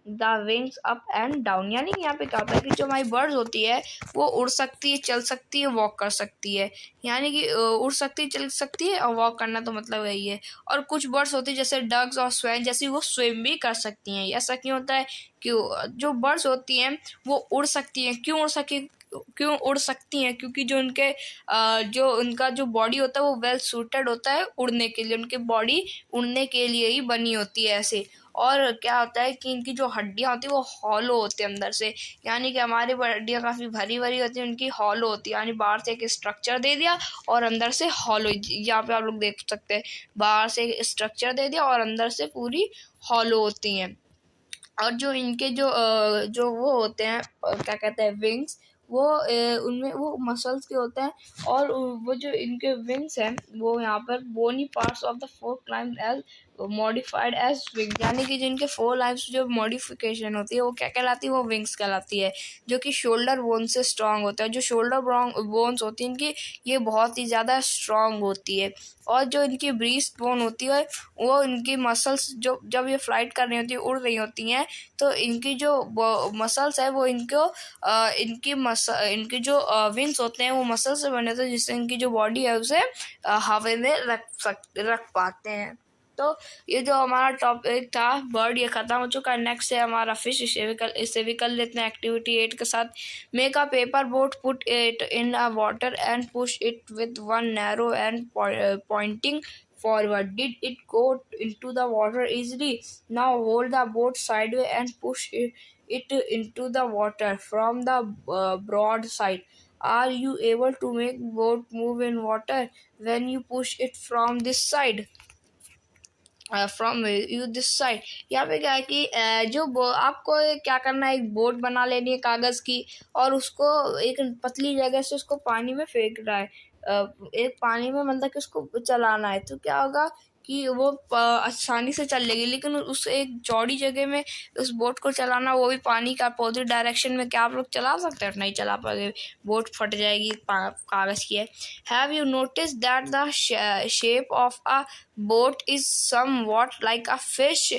Speaker 2: the wings up and down. यानी यहाँ पे क्या होता है कि जो हमारी birds होती है वो उड़ सकती है, चल सकती है, वॉक कर सकती है, यानी कि उड़ सकती है, चल सकती है और वॉक करना तो मतलब यही है। और कुछ बर्ड्स होती है जैसे डग्स और स्वैन जैसी वो स्विम भी कर सकती हैं। ऐसा क्यों होता है? क्यों जो बर्ड्स होती हैं वो उड़ सकती हैं, क्यों उड़ सकती हैं? क्योंकि जो उनका जो बॉडी होता है वो वेल सूटेड होता है उड़ने के लिए, उनकी बॉडी उड़ने के लिए ही बनी होती है ऐसे। और क्या होता है कि इनकी जो हड्डियां होती है वो हॉलो होती है अंदर से, यानी कि हमारी हड्डियां काफ़ी भरी भरी होती है, उनकी हॉलो होती है, यानी बाहर से एक स्ट्रक्चर दे दिया और अंदर से हॉलो। यहाँ पे आप लोग देख सकते हैं बाहर से एक स्ट्रक्चर दे दिया और अंदर से पूरी हॉलो होती हैं। और जो इनके जो वो होते हैं क्या कहते हैं विंग्स, वो उनमें वो मसल्स के होते हैं। और वो जो इनके विंग्स हैं वो यहाँ पर bony parts of the fore limb as modified as wings, यानी कि जिनके 4 लाइम्स जो मॉडिफिकेशन होती है वो क्या कहलाती है? वो विंग्स कहलाती है, जो कि शोल्डर बोन से स्ट्रांग होता है। जो शोल्डर बोन्स होती है इनकी ये बहुत ही ज़्यादा स्ट्रांग होती है। और जो इनकी ब्रीस्ट बोन होती है वो इनकी मसल्स जो जब ये फ्लाइट कर रही होती है, उड़ रही होती हैं, तो इनकी जो मसल्स है वो इनकी जो विंग्स होते हैं वो मसल से बने थे, जिससे इनकी जो बॉडी है उसे हवा में रख पाते हैं। तो ये जो हमारा टॉपिक था बर्ड ये खत्म हो चुका है। नेक्स्ट है हमारा फिश, इसे भी कर लेते हैं एक्टिविटी 8 के साथ। Make a paper boat, put it in a water and push it with one narrow and Poynting forward. Did it go into the water easily? Now hold the boat sideways and push it into the water from the broad side. Are you able to make boat move in water when you push it from this side? From you this side. यहाँ पे क्या है कि आपको क्या करना है, एक बोट बना लेनी है कागज़ की और उसको एक पतली जगह से उसको पानी में फेंकना है। एक पानी में मतलब कि उसको चलाना है, तो क्या होगा कि वो आसानी से चल लेगी। लेकिन उस एक चौड़ी जगह में उस बोट को चलाना, वो भी पानी का अपोजिट डायरेक्शन में, क्या आप लोग चला सकते हैं? नहीं चला पाएंगे, बोट फट जाएगी, कागज़ की है। Have you notice that the shape of a boat is somewhat like a fish?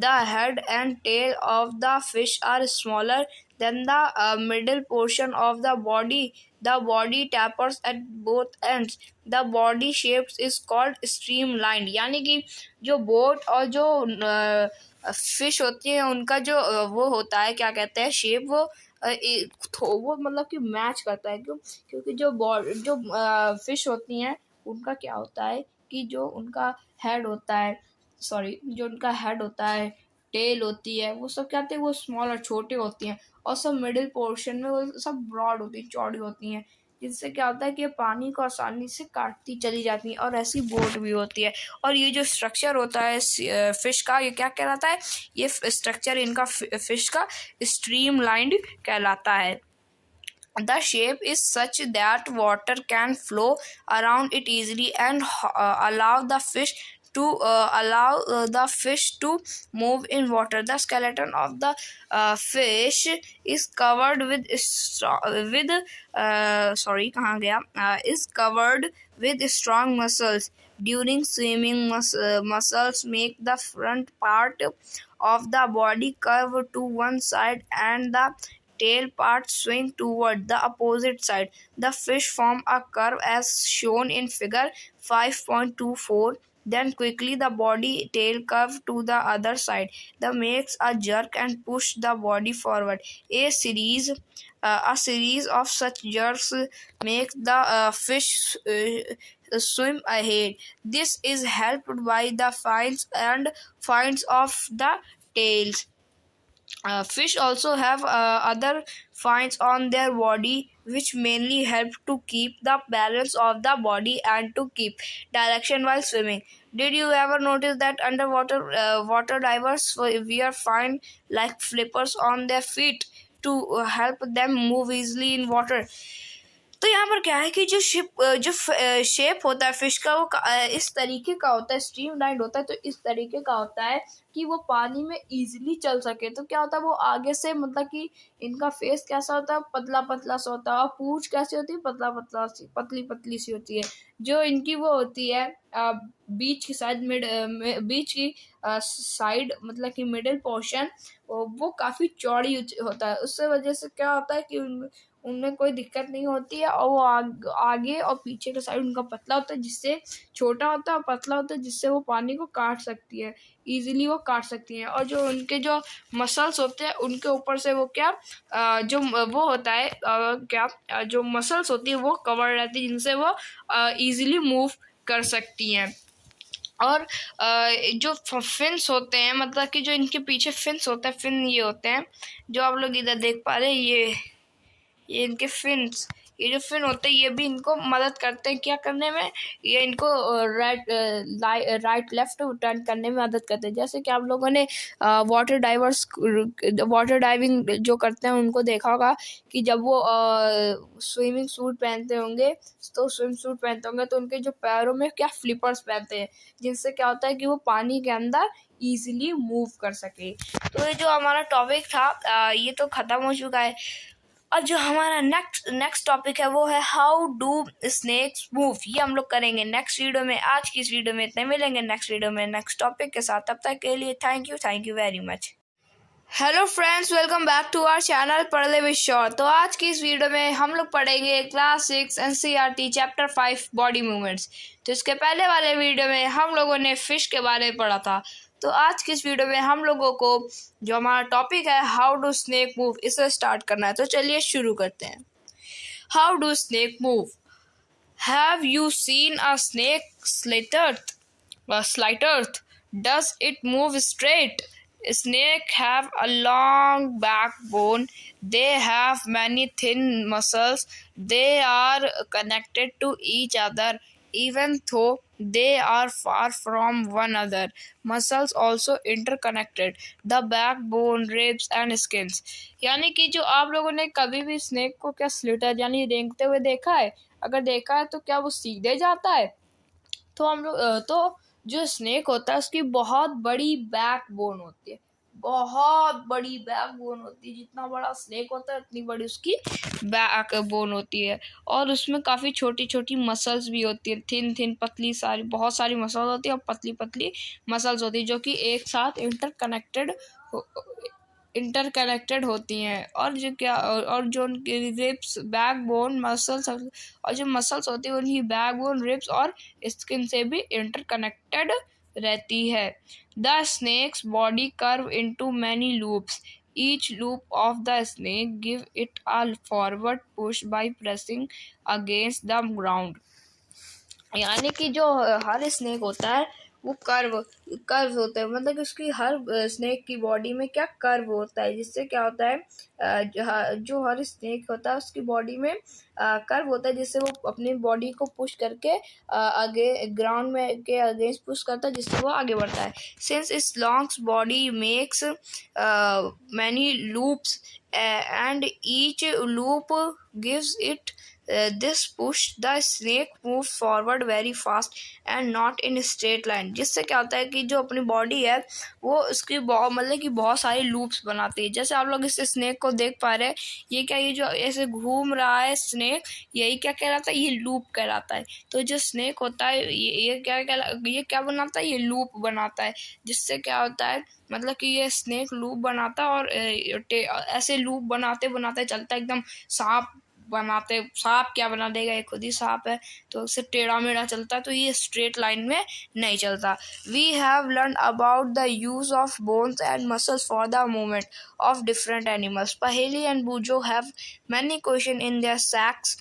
Speaker 2: The head and tail of the fish are smaller than the middle portion of the body. The body tapers at both ends. The body shape is called streamlined. यानी कि जो boat और जो fish होती है उनका जो वो होता है क्या कहते हैं शेप, वो मतलब कि मैच करता है। क्योंकि जो फिश होती हैं उनका क्या होता है कि जो उनका हेड होता है, जो उनका हेड होता है, टेल होती है, वो सब क्या होते हैं, वो स्मॉल और छोटे होती हैं, और सब मिडिल पोर्शन में वो सब ब्रॉड होती हैं, चौड़ी होती हैं, जिससे क्या होता है कि पानी को आसानी से काटती चली जाती हैं। और ऐसी बोट भी होती है। और ये जो स्ट्रक्चर होता है फिश का, ये क्या कहलाता है, ये स्ट्रक्चर इनका फिश का स्ट्रीमलाइंड कहलाता है। The shape is such that water can flow around it easily and allow the fish to move in water. The skeleton of the fish is covered with कहाँ गया is covered with strong muscles. During swimming, muscles make the front part of the body curve to one side and the tail part swing toward the opposite side. The fish form a curve as shown in figure 5.24. Then quickly the body tail curve to the other side. The makes a jerk and push the body forward. A series of such jerks makes the swim ahead. This is helped by the fins of the tails. Fish also have other fins on their body which mainly help to keep the balance of the body and to keep direction while swimming. Did you ever notice that underwater water divers wear fine like flippers on their feet to help them move easily in water? तो यहाँ पर क्या है कि जो shape होता है fish का, वो इस तरीके का होता है, स्ट्रीम लाइन होता है। तो इस तरीके का होता है कि वो पानी में इजीली चल सके। तो क्या होता है, वो आगे से मतलब कि इनका फेस कैसा होता है, पतला पतला सा होता है, और पूंछ कैसी होती है, पतला पतला सी, पतली पतली सी होती है। जो इनकी वो होती है बीच की साइड, बीच की साइड, मतलब कि मिडिल पोर्शन, वो काफ़ी चौड़ी होता है। उससे वजह से क्या होता है कि उनमें कोई दिक्कत नहीं होती है, और वो आगे और पीछे का साइड उनका पतला होता है, जिससे छोटा होता है और पतला होता है, जिससे वो पानी को काट सकती है, इजीली वो काट सकती हैं। और जो उनके जो मसल्स होते हैं, उनके ऊपर से वो क्या जो वो होता है जो मसल्स होती है वो कवर रहती है, जिनसे वो इजीली मूव कर सकती हैं। और जो फिन्स होते हैं, मतलब कि जो इनके पीछे फिन्स होते हैं, फिन ये होते हैं जो आप लोग इधर देख पा रहे हैं, ये इनके फिन्स, ये जो फिन होते हैं ये भी इनको मदद करते हैं क्या करने में, ये इनको राइट लेफ्ट टर्न करने में मदद करते हैं। जैसे कि आप लोगों ने वाटर डाइविंग जो करते हैं उनको देखा होगा कि जब वो स्विमिंग सूट पहनते होंगे, तो उनके जो पैरों में क्या फ्लिपर्स पहनते हैं, जिनसे क्या होता है कि वो पानी के अंदर इजीली मूव कर सके। तो ये जो हमारा टॉपिक था ये तो ख़त्म हो चुका है। और जो हमारा नेक्स्ट टॉपिक है वो है हाउ डू स्नेक्स मूव। ये हम लोग करेंगे नेक्स्ट वीडियो में। आज की इस वीडियो में इतने, मिलेंगे नेक्स्ट वीडियो में नेक्स्ट टॉपिक के साथ। तब तक के लिए thank you very much. Hello friends, welcome back to our channel Padhle with Shaurya. तो आज की इस वीडियो में हम लोग पढ़ेंगे class 6 NCERT chapter 5 body movements. तो इसके पहले वाले वीडियो में हम लोगों ने फिश के बारे में पढ़ा था। तो आज की इस वीडियो में हम लोगों को जो हमारा टॉपिक है हाउ डू स्नेक मूव, इसे स्टार्ट करना है। तो चलिए शुरू करते हैं। How do snake move. Have you seen a snake slither? Does it move straight? Snakes have a long backbone. They have many thin muscles. They are connected to each other even though they are far from one another. Muscles also interconnected. The backbone, ribs and skins. यानी कि जो आप लोगों ने कभी भी snake को क्या स्लिटर यानी रेंगते हुए देखा है? अगर देखा है तो क्या वो सीधे जाता है? तो हम लोग तो जो स्नेक होता है उसकी बहुत बड़ी बैकबोन होती है, बहुत बड़ी बैकबोन होती है। जितना बड़ा स्नेक होता है उतनी बड़ी उसकी बैकबोन होती है। और उसमें काफ़ी छोटी छोटी मसल्स भी होती है, थिन पतली सारी, बहुत सारी मसल्स होती है और पतली पतली मसल्स होती है, जो कि एक साथ इंटरकनेक्टेड होती हैं। और जो उनकी रिब्स, बैकबोन, मसल्स, और जो मसल्स होती है उनकी बैकबोन, रिब्स और स्किन से भी इंटरकनेक्टेड रहती है। The snake's body curve into many loops. Each loop of the snake give it a forward push by pressing against the ground. यानी कि जो हर स्नेक होता है वो कर्व होता है, मतलब कि उसकी हर स्नेक की बॉडी में क्या कर्व होता है, जिससे क्या होता है जो हर स्नेक होता है उसकी बॉडी में कर्व होता है, जिससे वो अपनी बॉडी को पुश करके आगे ग्राउंड में के अगेंस्ट पुश करता है, जिससे वो आगे बढ़ता है. Since it's long body makes many loops and each loop gives it this push, the snake moves forward very fast and not in straight line. जिससे क्या होता है कि जो अपनी बॉडी है वो उसकी मतलब कि बहुत सारी लूप्स बनाती है. जैसे आप लोग इस स्नेक को देख पा रहे हैं, ये क्या, ये जो ऐसे घूम रहा है स्नेक, यही क्या कहलाता है, ये लूप कहलाता है. तो जो स्नेक होता है ये क्या बनाता है, ये लूप बनाता है. जिससे क्या होता है, मतलब कि ये स्नेक लूप बनाता है और ऐसे लूप बनाते बनाते चलता है एकदम. सांप क्या बना देगा, ये खुद ही सांप है, तो उससे टेढ़ा मेढ़ा चलता है, तो ये स्ट्रेट लाइन में नहीं चलता. We have learn about the use of bones and muscles for the movement of different animals. Paheli and Boojho have many question in their sacks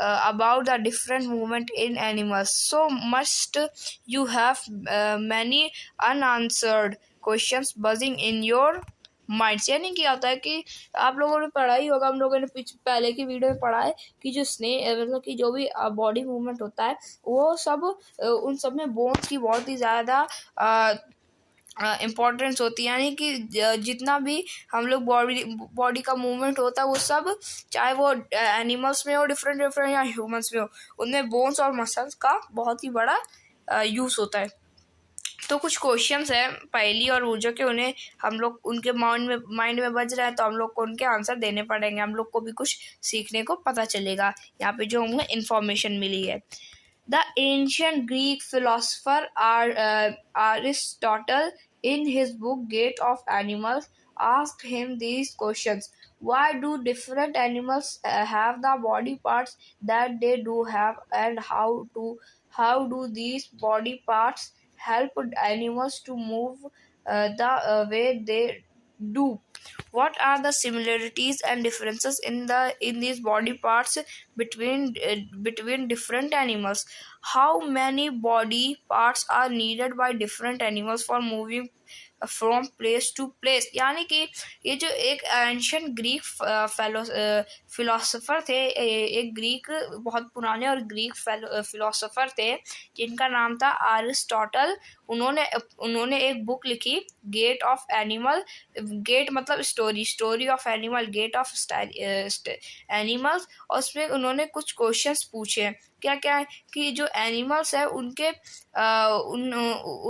Speaker 2: about the different movement in animals. So must you have many unanswered questions buzzing in your minds. यानी क्या होता है कि आप लोगों ने पढ़ा ही होगा, हम लोगों ने पहले की वीडियो में पढ़ा है कि जो मतलब कि जो भी बॉडी मूवमेंट होता है वो सब उन सब में बोन्स की बहुत ही ज़्यादा इम्पोर्टेंस होती है. यानी कि जितना भी हम लोग बॉडी का मूवमेंट होता है वो सब, चाहे वो एनिमल्स में हो डिफरेंट या ह्यूमंस में हो, उनमें बोन्स और मसल्स का बहुत ही बड़ा यूज़ होता है. तो कुछ क्वेश्चंस हैं पहली और वो जो कि उन्हें हम लोग उनके माइंड में बज रहा है, तो हम लोग को उनके आंसर देने पड़ेंगे. हम लोग को भी कुछ सीखने को पता चलेगा यहाँ पे जो हमें इन्फॉर्मेशन मिली है. The ancient Greek philosopher Aristotle, in his book Gate of Animals, asked him these questions. Why do different animals have the body parts that they do have, and how do these body parts help animals to move the way they do? What are the similarities and differences in these body parts between different animals? How many body parts are needed by different animals for moving from place to place. यानी कि ये जो एक ancient Greek philosopher थे, एक Greek बहुत पुराने और ग्रीक फिलोसोफर थे जिनका नाम था अरिस्टोटल. उन्होंने एक बुक लिखी गेट ऑफ एनिमल. गेट मतलब story of animal, gait of animals. और उसमें उन्होंने कुछ क्वेश्चंस पूछे. क्या क्या है कि जो एनिमल्स है उनके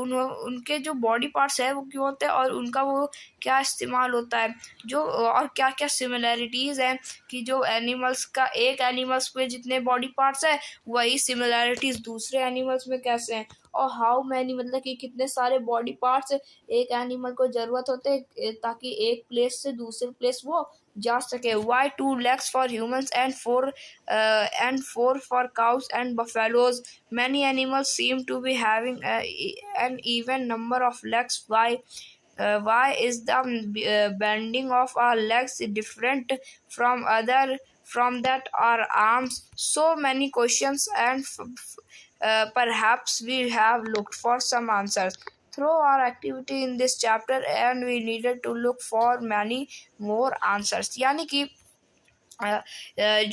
Speaker 2: उनके जो बॉडी पार्ट्स है वो क्यों होते हैं और उनका वो क्या इस्तेमाल होता है, जो और क्या क्या सिमिलैरिटीज़ हैं कि जो एनिमल्स का एक एनिमल्स में जितने बॉडी पार्ट्स है वही सिमिलैरिटीज़ दूसरे एनिमल्स में कैसे हैं. और हाउ मैनी मतलब कि कितने सारे बॉडी पार्ट्स एक एनिमल को ज़रूरत होते हैं ताकि एक प्लेस से दूसरे प्लेस वो जा सके. Why 2 legs for humans and 4 for cows and buffaloes? Many animals seem to be having an even number of legs. Why is the bending of our legs different from that our arms? So many questions, and perhaps we have looked for some answers through our activity in this chapter, and we needed to look for many more answers. यानी कि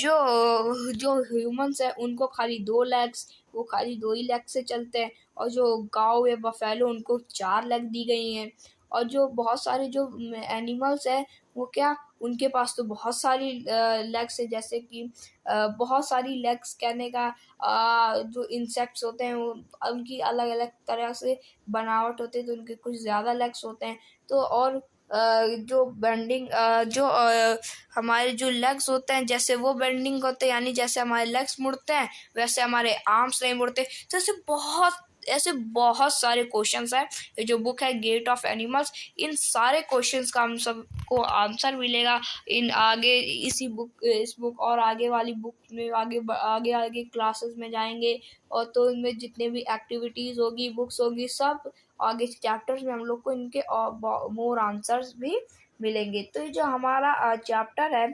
Speaker 2: जो humans है उनको खाली 2 legs, वो खाली 2 ही leg से चलते हैं. और जो गाँव या बफेलो उनको 4 लेग दी गई हैं. और जो बहुत सारे जो एनिमल्स हैं वो क्या, उनके पास तो बहुत सारी लेग्स है. जैसे कि बहुत सारी लेग्स कहने का जो इंसेक्ट्स होते हैं वो उनकी अलग अलग तरह से बनावट होती है, तो उनके कुछ ज़्यादा लेग्स होते हैं. तो और जो बेंडिंग जो हमारे जो लेग्स होते हैं जैसे वो बेंडिंग होते हैं, यानी जैसे हमारे लेग्स मुड़ते हैं वैसे हमारे आर्म्स नहीं मुड़ते. तो ऐसे बहुत सारे क्वेश्चंस हैं. ये जो बुक है गेट ऑफ एनिमल्स, इन सारे क्वेश्चंस का हम सबको आंसर मिलेगा इस बुक और आगे वाली बुक में आगे क्लासेस में जाएंगे. और तो इनमें जितने भी एक्टिविटीज़ होगी, बुक्स होगी, सब आगे चैप्टर्स में हम लोग को इनके मोर आंसर्स भी मिलेंगे. तो ये जो हमारा चैप्टर है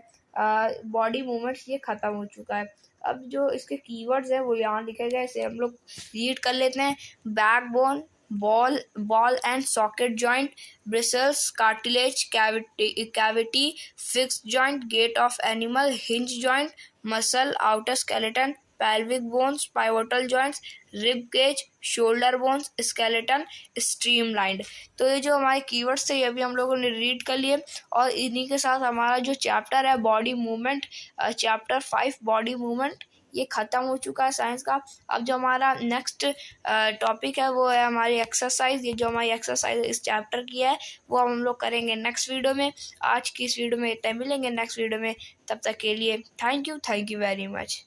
Speaker 2: बॉडी मूवमेंट्स, ये ख़त्म हो चुका है. अब जो इसके कीवर्ड्स हैं वो यहाँ लिखे गए, इसे हम लोग रीड कर लेते हैं। Backbone, ball and socket joint, bristles, cartilage, cavity, fixed joint, gait of animal, hinge joint, muscle, outer skeleton, pelvic bones, pivotal joints, rib cage, shoulder bones, skeleton, streamlined। तो ये जो हमारे कीवर्ड्स थे ये भी हम लोगों ने रीड कर लिए, और इन्हीं के साथ हमारा जो चैप्टर है body movement, chapter 5 body movement, ये ख़त्म हो चुका है साइंस का। अब जो हमारा नेक्स्ट टॉपिक है वो है हमारी एक्सरसाइज। ये जो हमारी एक्सरसाइज इस चैप्टर की है वो हम लोग करेंगे नेक्स्ट वीडियो में। आज की इस वीडियो में इतना, मिलेंगे नेक्स्ट वीडियो में, तब तक के लिए थैंक यू वेरी मच।